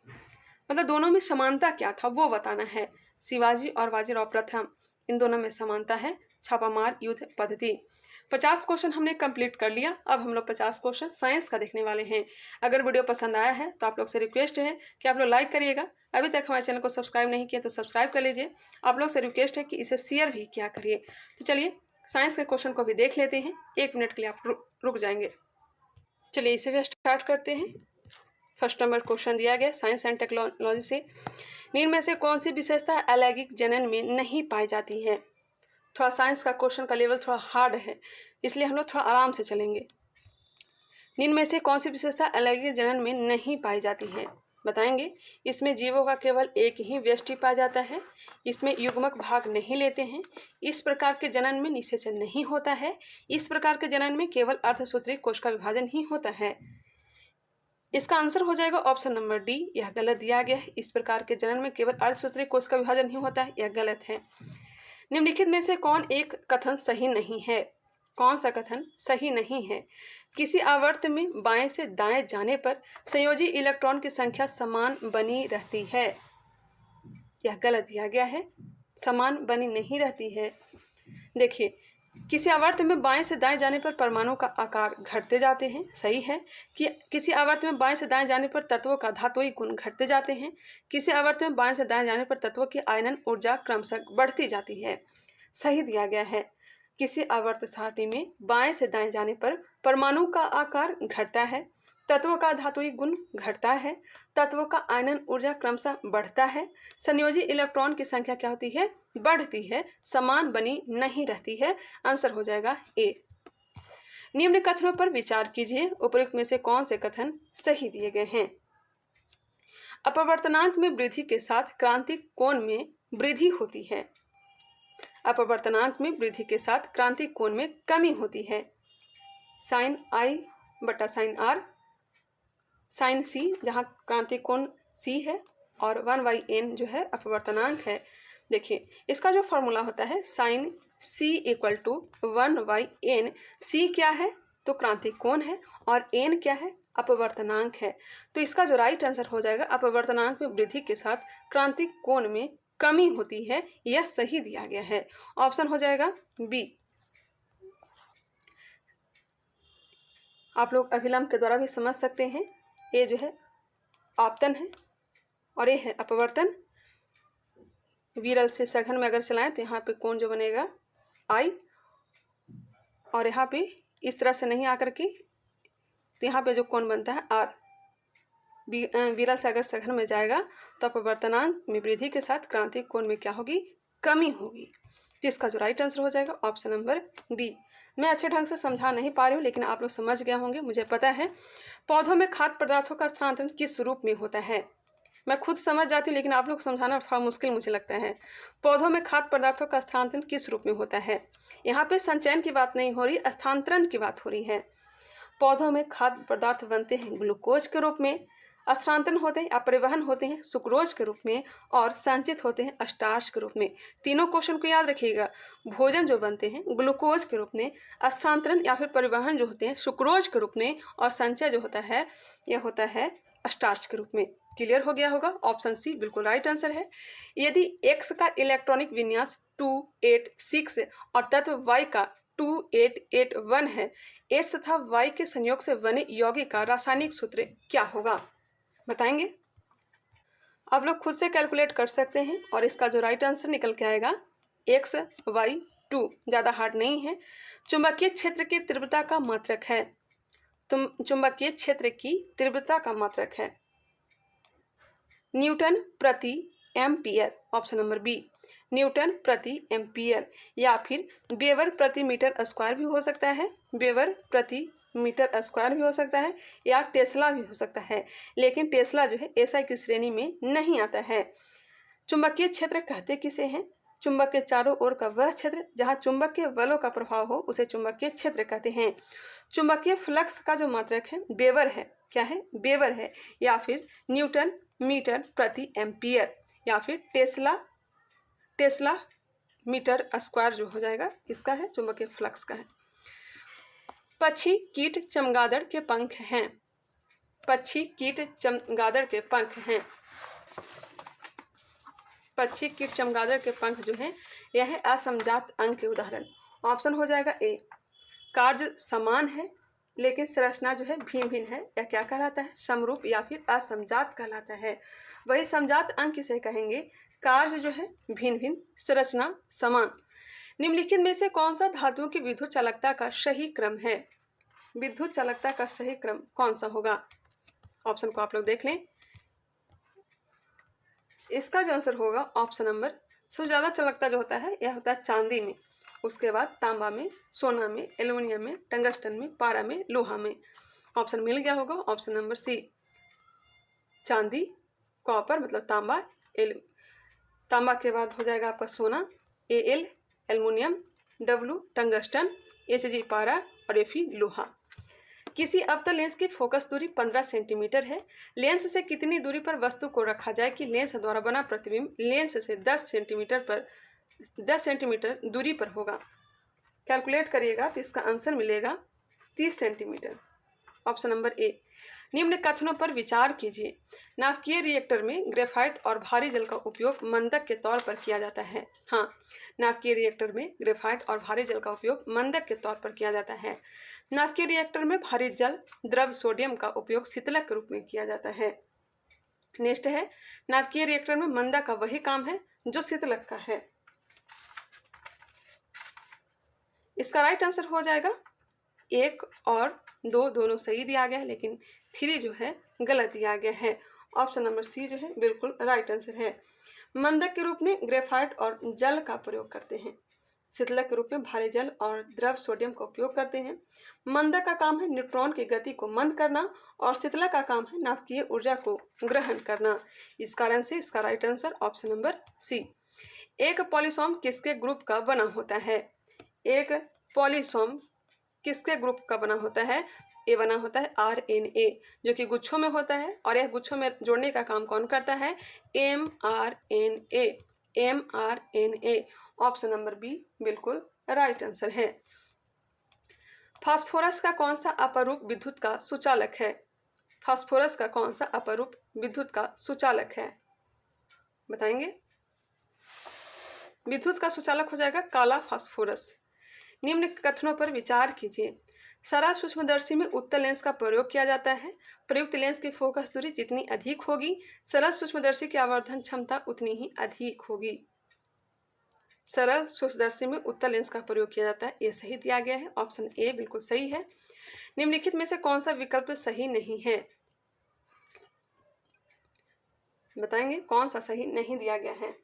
मतलब दोनों में समानता क्या था वो बताना है। शिवाजी और बाजीराव प्रथम, इन दोनों में समानता है, छापामार युद्ध पद्धति। 50 क्वेश्चन हमने कंप्लीट कर लिया। अब हम लोग 50 क्वेश्चन साइंस का देखने वाले हैं। अगर वीडियो पसंद आया है तो आप लोग से रिक्वेस्ट है कि आप लोग लाइक करिएगा। अभी तक हमारे चैनल को सब्सक्राइब नहीं किया तो सब्सक्राइब कर लीजिए। आप लोग से रिक्वेस्ट है कि इसे शेयर भी किया करिए। तो चलिए साइंस के क्वेश्चन को भी देख लेते हैं। 1 मिनट के लिए आप रुक जाएंगे। चलिए इसे भी स्टार्ट करते हैं। फर्स्ट नंबर क्वेश्चन दिया गया साइंस एंड टेक्नोलॉजी से, निम्न में से कौन सी विशेषता अलैंगिक जनन में नहीं पाई जाती है? थोड़ा साइंस का क्वेश्चन का लेवल थोड़ा हार्ड है, इसलिए हम लोग थोड़ा आराम से चलेंगे। निम्न में से कौन सी विशेषता अलैंगिक जनन में नहीं पाई जाती है? बताएंगे। इसमें जीवों का केवल एक ही व्यष्टि पाया जाता है। इसमें युग्मक भाग नहीं लेते हैं। इस प्रकार के जनन में निषेचन नहीं होता है। इस प्रकार के जनन में केवल अर्धसूत्री कोश का विभाजन ही होता है। इसका आंसर हो जाएगा ऑप्शन नंबर डी। यह गलत दिया गया है। इस प्रकार के जनन में केवल अर्धसूत्री कोश का विभाजन ही होता है, यह गलत है। निम्नलिखित में से कौन एक कथन सही नहीं है? कौन सा कथन सही नहीं है? किसी आवर्त में बाएं से दाएं जाने पर संयोजी इलेक्ट्रॉन की संख्या समान बनी रहती है, यह गलत दिया गया है। समान बनी नहीं रहती है। देखिए, किसी आवर्त में बाएं से दाएं जाने पर परमाणु का आकार घटते जाते हैं, सही है। कि किसी आवर्त में बाएं से दाएं जाने पर तत्वों का धात्विक गुण घटते जाते हैं। किसी आवर्त में बाएं से दाएं जाने पर तत्वों की आयनन ऊर्जा क्रमशः बढ़ती जाती है, सही दिया गया है। किसी आवर्त सारणी में बाएं से दाएं जाने पर परमाणु का आकार घटता है, तत्वों का धात्विक गुण घटता है, तत्वों का आयनन ऊर्जा क्रमशः बढ़ता है, संयोजी इलेक्ट्रॉन की संख्या क्या होती है? बढ़ती है, समान बनी नहीं रहती है। आंसर हो जाएगा ए। निम्न कथनों पर विचार कीजिए। उपयुक्त में से कौन से कथन सही दिए गए हैं? अपवर्तनांक में वृद्धि के साथ क्रांतिक कोण में वृद्धि होती है। अपवर्तनांक में वृद्धि के साथ क्रांतिक कोण में कमी होती है। साइन आई बटा साइन आर, साइन सी जहाँ क्रांतिक कोण सी है, और 1/n जो है अपवर्तनांक है। देखिए, इसका जो फॉर्मूला होता है sine C equal to 1/n। C क्या है? तो क्रांतिक कोण है, और n क्या है? अपवर्तनांक है। तो इसका जो राइट आंसर हो जाएगा, अपवर्तनांक में वृद्धि के साथ क्रांतिक कोण में कमी होती है, यह सही दिया गया है। ऑप्शन हो जाएगा बी। आप लोग अभिलंब के द्वारा भी समझ सकते हैं। ये जो है आपतन है और ये है अपवर्तन। विरल से सघन में अगर चलाएं तो यहाँ पे कोण जो बनेगा आई, और यहाँ पे इस तरह से नहीं आकर के तो यहाँ पे जो कोण बनता है आर। विरल से अगर सघन में जाएगा तो अपवर्तनांक में वृद्धि के साथ क्रांतिक कोण में क्या होगी? कमी होगी। जिसका जो राइट आंसर हो जाएगा ऑप्शन नंबर बी। मैं अच्छे ढंग से समझा नहीं पा रही हूँ, लेकिन आप लोग समझ गए होंगे, मुझे पता है। पौधों में खाद्य पदार्थों का स्थानांतरण किस रूप में होता है? मैं खुद समझ जाती हूँ, लेकिन आप लोग समझाना थोड़ा मुश्किल मुझे लगता है। पौधों में खाद्य पदार्थों का स्थानांतरण किस रूप में होता है? यहाँ पे संचयन की बात नहीं हो रही, स्थानांतरण की बात हो रही है। पौधों में खाद्य पदार्थ बनते हैं ग्लूकोज के रूप में, स्थानांतरण होते हैं या परिवहन होते हैं सुक्रोज के रूप में, और संचित होते हैं स्टार्च के रूप में। तीनों क्वेश्चन को याद रखिएगा। भोजन जो बनते हैं ग्लूकोज के रूप में, स्थानांतरण या फिर परिवहन जो होते हैं सुक्रोज के रूप में, और संचय जो होता है यह होता है स्टार्च के रूप में। क्लियर हो गया होगा? ऑप्शन सी बिल्कुल राइट आंसर है। यदि x का इलेक्ट्रॉनिक विन्यास 286 और तत्व y का 2881 है, s तथा y के संयोग से बने यौगिक का रासायनिक सूत्र क्या होगा? बताएंगे। आप लोग खुद से कैलकुलेट कर सकते हैं, और इसका जो राइट आंसर निकल के आएगा XY2। ज़्यादा हार्ड नहीं है। चुंबकीय क्षेत्र की तीव्रता का मात्रक है। चुंबकीय क्षेत्र की तीव्रता का मात्रक है न्यूटन प्रति ampere. Option number B, newton प्रति एम्पियर, या फिर वेबर प्रति मीटर स्क्वायर भी हो सकता है। वेबर प्रति मीटर स्क्वायर भी हो सकता है, या टेस्ला भी हो सकता है। लेकिन टेस्ला जो है एसआई की श्रेणी में नहीं आता है। चुंबकीय क्षेत्र कहते किसे हैं? चुंबक के चारों ओर का वह क्षेत्र जहाँ चुंबकीय बलों का प्रभाव हो उसे चुंबकीय क्षेत्र कहते हैं। चुंबकीय फ्लक्स का जो मात्रक है वेबर है। क्या है? वेबर है, या फिर न्यूटन मीटर प्रति एम्पियर, या फिर टेस्ला मीटर स्क्वायर जो हो जाएगा किसका है? चुंबकीय फ्लक्स का है। पक्षी कीट चमगादड़ के पंख हैं। पक्षी कीट चमगादड़ के पंख हैं। पक्षी कीट चमगादड़ के पंख जो है यह है असमजात अंग के उदाहरण। ऑप्शन हो जाएगा ए। कार्य समान है लेकिन संरचना जो है भिन्न भिन्न है, या क्या कहलाता है? समरूप या फिर असमजात कहलाता है। वही समजात अंग किसे कहेंगे? कार्य जो है भिन्न भिन्न, संरचना समान। निम्नलिखित में से कौन सा धातुओं की विद्युत चालकता का सही क्रम है? विद्युत चालकता का सही क्रम कौन सा होगा? ऑप्शन को आप लोग देख लें। इसका जो आंसर होगा ऑप्शन नंबर, सबसे ज़्यादा चालकता जो होता है यह होता है चांदी में, उसके बाद तांबा में, सोना में, एल्युमिनियम में, टंगस्टन में, पारा में, लोहा में। ऑप्शन मिल गया होगा, ऑप्शन नंबर सी। चांदी, कॉपर मतलब तांबा, तांबा के बाद हो जाएगा आपका सोना, Al aluminium, W tungsten, Hg पारा और Fe लोहा। किसी अवतल लेंस की फोकस दूरी 15 सेंटीमीटर है। लेंस से कितनी दूरी पर वस्तु को रखा जाए कि लेंस द्वारा बना प्रतिबिंब लेंस से 10 सेंटीमीटर दूरी पर होगा। कैलकुलेट करिएगा तो इसका आंसर मिलेगा 30 सेंटीमीटर। ऑप्शन नंबर ए। निम्न कथनों पर विचार कीजिए। नाभिकीय रिएक्टर में ग्रेफाइट और भारी जल का उपयोग मंदक के तौर पर किया जाता है। हाँ, नाभिकीय रिएक्टर में ग्रेफाइट और भारी जल का उपयोग मंदक के तौर पर किया जाता है। नाभिकीय रिएक्टर में भारी जल द्रव सोडियम का उपयोग शीतलक के रूप में किया जाता है। नेक्स्ट है, नाभिकीय रिएक्टर में मंदक का वही काम है जो शीतलक का है। इसका राइट आंसर हो जाएगा 1 और 2 दोनों सही दिया गया है, लेकिन 3 जो है गलत दिया गया है। ऑप्शन नंबर सी जो है बिल्कुल राइट आंसर है। मंदक के रूप में ग्रेफाइट और जल का प्रयोग करते हैं। शीतलक के रूप में भारी जल और द्रव सोडियम का उपयोग करते हैं। मंदक का काम है न्यूट्रॉन की गति को मंद करना और शीतलक का काम है नाभिकीय ऊर्जा को ग्रहण करना। इस कारण से इसका right answer option number C. एक पॉलीसोम किसके ग्रुप का बना होता है? एक पॉलीसोम किसके ग्रुप का बना होता है? ये बना होता है RNA, जो कि गुच्छों में होता है, और यह गुच्छों में जोड़ने का काम कौन करता है? mRNA। ऑप्शन नंबर बी बिल्कुल राइट आंसर है। फास्फोरस का कौन सा अपरूप विद्युत का सुचालक है? फास्फोरस का कौन सा अपरूप विद्युत का सुचालक है? बताएंगे। विद्युत का सुचालक हो जाएगा काला फास्फोरस। निम्न कथनों पर विचार कीजिए। सरल सूक्ष्मदर्शी में उत्तल लेंस का प्रयोग किया जाता है। प्रयुक्त लेंस की फोकस दूरी जितनी अधिक होगी, सरल सूक्ष्मदर्शी की आवर्धन क्षमता उतनी ही अधिक होगी। सरल सूक्ष्मदर्शी में उत्तल लेंस का प्रयोग किया जाता है, ये सही दिया गया है। ऑप्शन ए बिल्कुल सही है। निम्नलिखित में से कौन सा विकल्प सही नहीं है? बताएंगे कौन सा सही नहीं दिया गया है।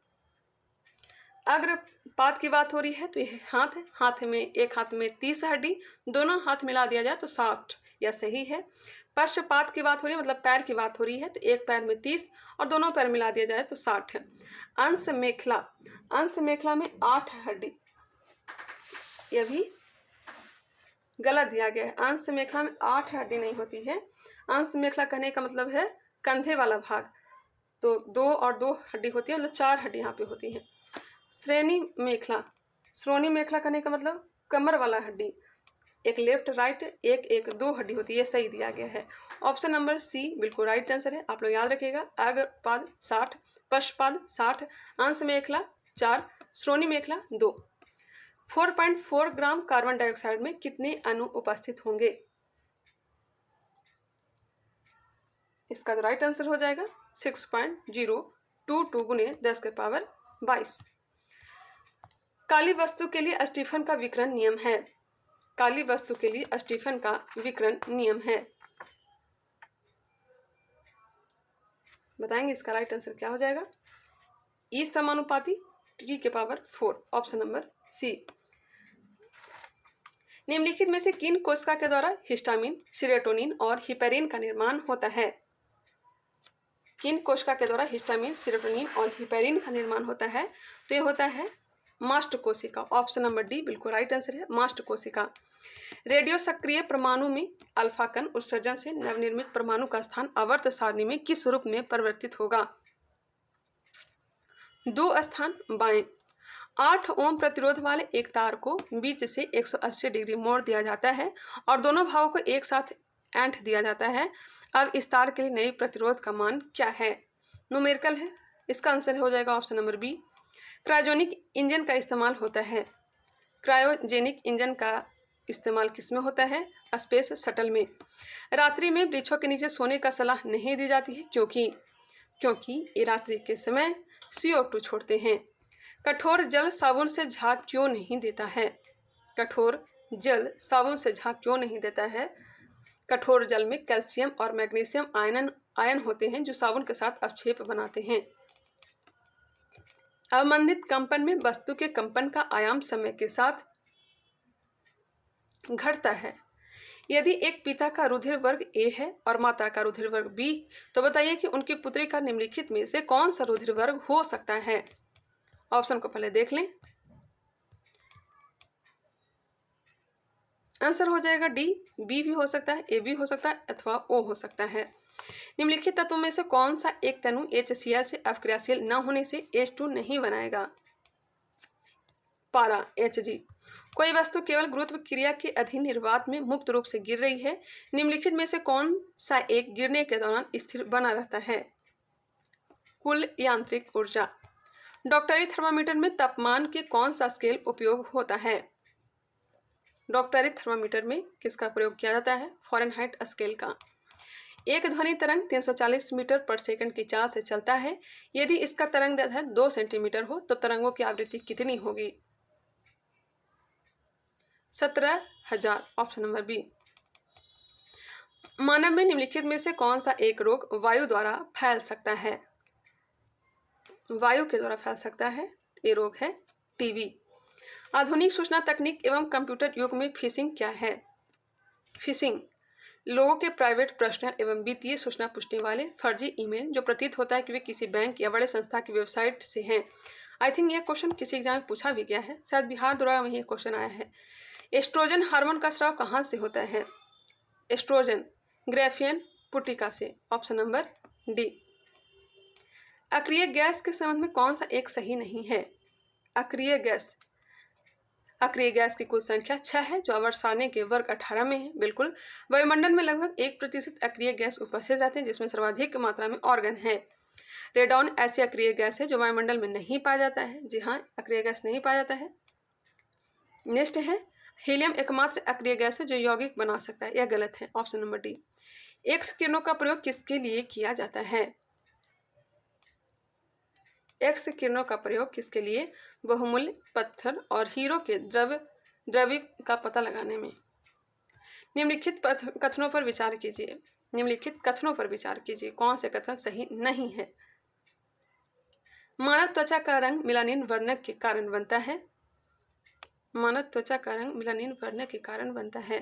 अग्रपाद की बात हो रही है तो यह हाथ है। हाथ में एक हाथ में 30 हड्डी, दोनों हाथ मिला दिया जाए तो 60, यह सही है। पश्चपाद की बात हो रही है, मतलब पैर की बात हो रही है, तो एक पैर में 30 और दोनों पैर मिला दिया जाए तो 60 है। अंश मेखला में 8 हड्डी, यह भी गलत दिया गया है। अंश मेखला में 8 हड्डी नहीं होती है। अंश मेखला कहने का मतलब है कंधे वाला भाग, तो 2 और 2 हड्डी होती है, मतलब 4 हड्डी यहाँ पे होती है। श्रोणी मेखला कहने का मतलब कमर वाला हड्डी, एक लेफ्ट राइट एक 2 हड्डी होती है, सही दिया गया है। ऑप्शन नंबर सी बिल्कुल राइट आंसर है। आप लोग याद रखिएगा। अग्रपाद 60, पश्चपाद 60, अंश मेखला 4, श्रोणी मेखला 2। 4.4 ग्राम कार्बन डाइऑक्साइड में कितने अणु उपस्थित होंगे? इसका जो राइट आंसर हो जाएगा 6.022 गुने 10 के पावर 22। काली वस्तु के लिए स्टीफन का विकर्ण नियम है। काली वस्तु के लिए स्टीफन का विकर्ण नियम है। बताएंगे इसका राइट आंसर क्या हो जाएगा? E समानुपाती T के पावर 4। ऑप्शन नंबर सी। निम्नलिखित में से किन कोशिका के द्वारा हिस्टामिन, सेरोटोनिन और हिपेरिन का निर्माण होता है? किन कोशिका के द्वारा हिस्टामिन, सेरोटोनिन और हिपेरिन का निर्माण होता है? तो ये होता है मास्ट कोशिका। ऑप्शन नंबर डी बिल्कुल राइट आंसर है, मास्ट कोशिका। रेडियो सक्रिय परमाणु में अल्फा कण उत्सर्जन से नवनिर्मित परमाणु का स्थान आवर्त सारणी में किस रूप में परिवर्तित होगा? 2 स्थान बाएं। 8 ओम प्रतिरोध वाले एक तार को बीच से 180 डिग्री मोड़ दिया जाता है और दोनों भागों को एक साथ ऐंठ दिया जाता है। अब इस तार के लिए नई प्रतिरोध का मान क्या है? न्यूमेरिकल है। इसका आंसर हो जाएगा option number B. Cryogenic engine का इस्तेमाल होता है। क्रायोजेनिक इंजन का इस्तेमाल किस में होता है? स्पेस शटल में। रात्रि में वृक्षों के नीचे सोने का सलाह नहीं दी जाती है, क्योंकि ये रात्रि के समय CO2 छोड़ते हैं। कठोर जल साबुन से झाग क्यों नहीं देता है? कठोर जल साबुन से झाग क्यों नहीं देता है? कठोर जल में कैल्शियम और मैग्नीशियम आयन होते हैं जो साबुन के साथ अवक्षेप बनाते हैं। अवमंदित कंपन में वस्तु के कंपन का आयाम समय के साथ घटता है। यदि एक पिता का रुधिर वर्ग ए है और माता का रुधिर वर्ग बी, तो बताइए कि उनकी पुत्री का निम्नलिखित में से कौन सा रुधिर वर्ग हो सकता है। ऑप्शन को पहले देख लें। आंसर हो जाएगा डी, बी भी हो सकता है, ए भी हो सकता है अथवा ओ हो सकता है। निम्नलिखित तत्वों में से कौन सा एक तनु HCl से अपक्रियाशील न होने से H2 नहीं बनाएगा। पारा Hg। कोई वस्तु केवल गुरुत्व क्रिया के अधीन निर्वात में मुक्त रूप से गिर रही है, निम्नलिखित में से कौन सा एक गिरने के दौरान स्थिर बना रहता है। कुल यांत्रिक ऊर्जा। डॉक्टरी थर्मामीटर में तापमान के कौन सा स्केल उपयोग होता है। डॉक्टरी थर्मामीटर में किसका प्रयोग किया जाता है। फ़ारेनहाइट स्केल का। एक ध्वनि तरंग 340 मीटर पर सेकंड की चाल से चलता है। यदि इसका तरंग दैर्ध्य 2 सेंटीमीटर हो तो तरंगों की आवृत्ति कितनी होगी। 17,000। Option number B. मानव में निम्नलिखित में से कौन सा एक रोग वायु द्वारा फैल सकता है। वायु के द्वारा फैल सकता है, ये रोग है टीबी। आधुनिक सूचना तकनीक एवं कंप्यूटर युग में फिशिंग क्या है। फिशिंग लोगों के प्राइवेट, पर्सनल एवं वित्तीय सूचना पूछने वाले फर्जी ईमेल जो प्रतीत होता है कि वे किसी बैंक या बड़े संस्था की वेबसाइट से हैं। आई थिंक यह क्वेश्चन किसी एग्जाम में पूछा भी गया है, शायद बिहार द्वारा में ये क्वेश्चन आया है। एस्ट्रोजन हार्मोन का स्राव कहाँ से होता है। एस्ट्रोजन ग्रेफियन पुटिका से। Option number D. अक्रिय गैस के संबंध में कौन सा एक सही नहीं है। अक्रिय गैस। अक्रिय गैस की कुल संख्या 6 है जो आवर्त सारणी के वर्ग 18 में है। बिल्कुल। वायुमंडल में लगभग 1% अक्रिय गैस उपस्थित रहते हैं जिसमें सर्वाधिक मात्रा में ऑर्गन है। रेडॉन ऐसी अक्रिय गैस है जो वायुमंडल में नहीं पाया जाता है। जी हाँ, अक्रिय गैस नहीं पाया जाता है। नेक्स्ट है हीलियम एकमात्र अक्रिय गैस है जो यौगिक बना सकता है। यह गलत है। Option number D. एक्स किरणों का प्रयोग किसके लिए किया जाता है। एक्स किरणों का प्रयोग किसके लिए। बहुमूल्य पत्थर और हीरो के द्रव्य का पता लगाने में। निम्नलिखित कथनों पर विचार कीजिए। निम्नलिखित कथनों पर विचार कीजिए, कौन से कथन सही नहीं है। मानव त्वचा का रंग मिलानिन वर्णक के कारण बनता है। मानव त्वचा का रंग मिलानिन वर्णक के कारण बनता है।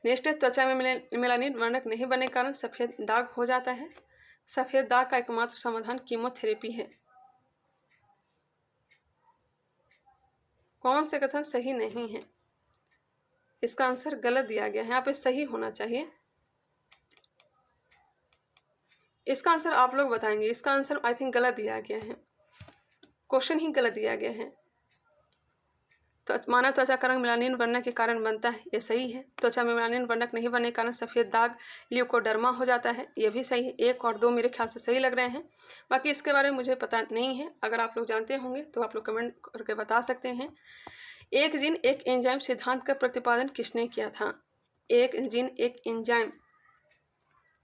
नेक्स्ट त्वचा में मिलानिन वर्णक नहीं बनने के कारण सफेद दाग हो जाता है। सफेद दाग का एकमात्र समाधान कीमोथेरेपी है। कौन से कथन सही नहीं है। इसका आंसर गलत दिया गया है, यहाँ पे सही होना चाहिए। इसका आंसर आप लोग बताएंगे। इसका आंसर आई थिंक गलत दिया गया है, क्वेश्चन ही गलत दिया गया है। तो मानव त्वचा का रंग मिलानिन वर्णक के कारण बनता है, ये सही है। त्वचा में मिलानिन वर्णक नहीं बनने के कारण सफ़ेद दाग ल्यूकोडर्मा हो जाता है, ये भी सही है। 1 और 2 मेरे ख्याल से सही लग रहे हैं, बाकी इसके बारे में मुझे पता नहीं है। अगर आप लोग जानते होंगे तो आप लोग कमेंट करके बता सकते हैं। एक जीन एक एंजाइम सिद्धांत का प्रतिपादन किसने किया था। एक जीन एक एंजाइम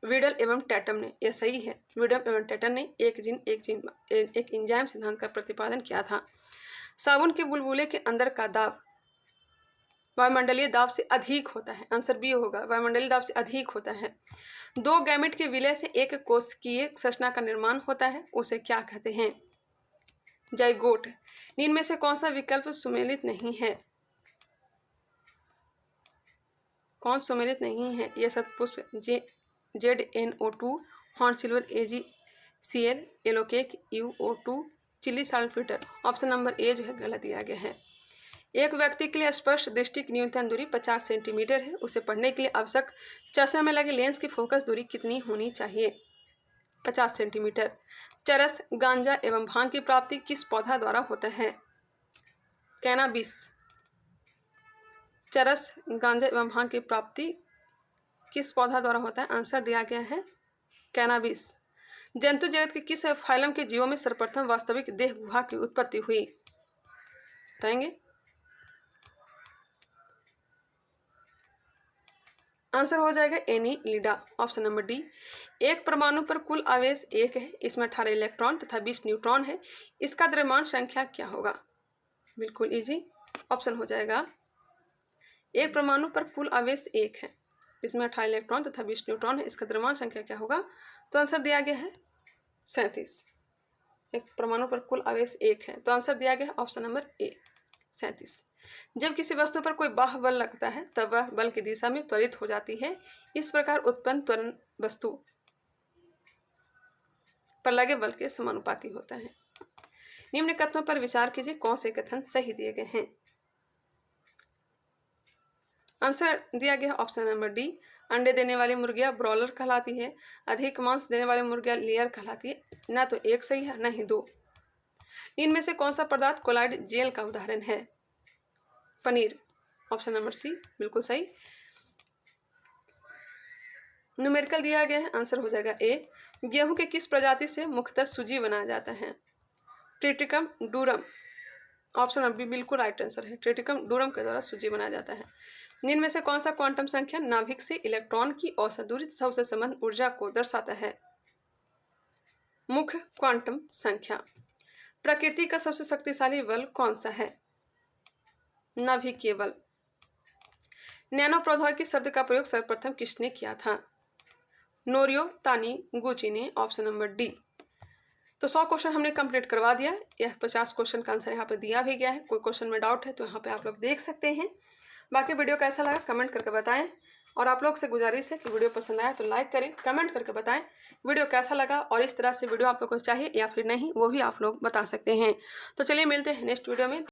विडल एवं टैटम ने, यह सही है। विडल एवं टैटम ने एक एंजाइम सिद्धांत का प्रतिपादन किया था। साबुन के बुलबुले के अंदर का दाब वायुमंडलीय दाब से अधिक होता है। आंसर बी होगा, वायुमंडलीय दाब से अधिक होता है। 2 गैमेट के विलय से एक कोशिकीय संरचना का निर्माण होता है, उसे क्या कहते हैं। जाइगोट। निम्न में से कौन सा विकल्प सुमेलित नहीं है। कौन सुमेलित नहीं है। यह शतपुष्प ZnO2 हॉर्न सिल्वर AgCl एलोकेक UO2 Chile saltpetre. Option number A जो है गलत दिया गया है। एक व्यक्ति के लिए स्पष्ट दृष्टि की न्यूनतम दूरी 50 सेंटीमीटर है। उसे पढ़ने के लिए आवश्यक चश्मे में लगे लेंस की फोकस दूरी कितनी होनी चाहिए। 50 सेंटीमीटर। चरस, गांजा एवं भांग की प्राप्ति किस पौधा द्वारा होता है। कैनाबिस। चरस, गांजा एवं भांग की प्राप्ति किस पौधा द्वारा होता है। आंसर दिया गया है कैनाबिस। जंतु जगत के किस फाइलम के जीवों में सर्वप्रथम वास्तविक देह गुहा की उत्पत्ति हुई, बताएंगे। आंसर हो जाएगा एनीलिडा। Option number D. एक परमाणु पर कुल आवेश 1 है, इसमें 18 इलेक्ट्रॉन तथा 20 न्यूट्रॉन है, इसका द्रव्यमान संख्या क्या होगा। बिल्कुल इजी। ऑप्शन हो जाएगा एक परमाणु पर कुल आवेश 1 है, इसमें 18 इलेक्ट्रॉन तथा 20 न्यूट्रॉन है, इसका द्रव्यमान संख्या क्या होगा। तो आंसर दिया गया है 37। एक परमाणु पर कुल आवेश 1 है, तो आंसर दिया गया है ऑप्शन नंबर ए 37। जब किसी वस्तु पर कोई बाह्य बल लगता है तब वह बल की दिशा में त्वरित हो जाती है। इस प्रकार उत्पन्न त्वरण वस्तु पर लगे बल के समानुपाती होता है। निम्न कथनों पर विचार कीजिए, कौन से कथन सही दिए गए हैं। आंसर दिया गया ऑप्शन नंबर डी, अंडे देने वाली मुर्गियां ब्रॉयलर कहलाती है, अधिक मांस देने वाली मुर्गियां लेयर कहलाती है। ना तो एक सही है न ही दो। इनमें से कौन सा पदार्थ कोलाइड जेल का उदाहरण है। पनीर, ऑप्शन नंबर सी बिल्कुल सही। न्यूमेरिकल दिया गया है, आंसर हो जाएगा ए। गेहूं के किस प्रजाति से मुख्यतः सूजी बनाया जाता है। ट्रिटिकम डूरम, ऑप्शन नंबर बी बिल्कुल राइट आंसर है। ट्रिटिकम डूरम के द्वारा सूजी बनाया जाता है। निम्न में से कौन सा क्वांटम संख्या नाभिक से इलेक्ट्रॉन की औसत दूरी तथा उससे संबंध ऊर्जा को दर्शाता है। मुख्य क्वांटम संख्या। प्रकृति का सबसे शक्तिशाली बल कौन सा है। नाभिकीय बल। नैनो प्रौद्योगिकी शब्द का प्रयोग सर्वप्रथम किसने किया था। नोरियो तानीगुची ने, ऑप्शन नंबर डी। तो 100 क्वेश्चन हमने कंप्लीट करवा दिया। यह 50 क्वेश्चन का आंसर यहाँ पे दिया भी गया है। कोई क्वेश्चन में डाउट है तो यहाँ पे आप लोग देख सकते हैं। बाकी वीडियो कैसा लगा कमेंट करके बताएं, और आप लोग से गुजारिश है कि वीडियो पसंद आया तो लाइक करें, कमेंट करके बताएं वीडियो कैसा लगा, और इस तरह से वीडियो आप लोग को चाहिए या फिर नहीं वो भी आप लोग बता सकते हैं। तो चलिए मिलते हैं नेक्स्ट वीडियो में।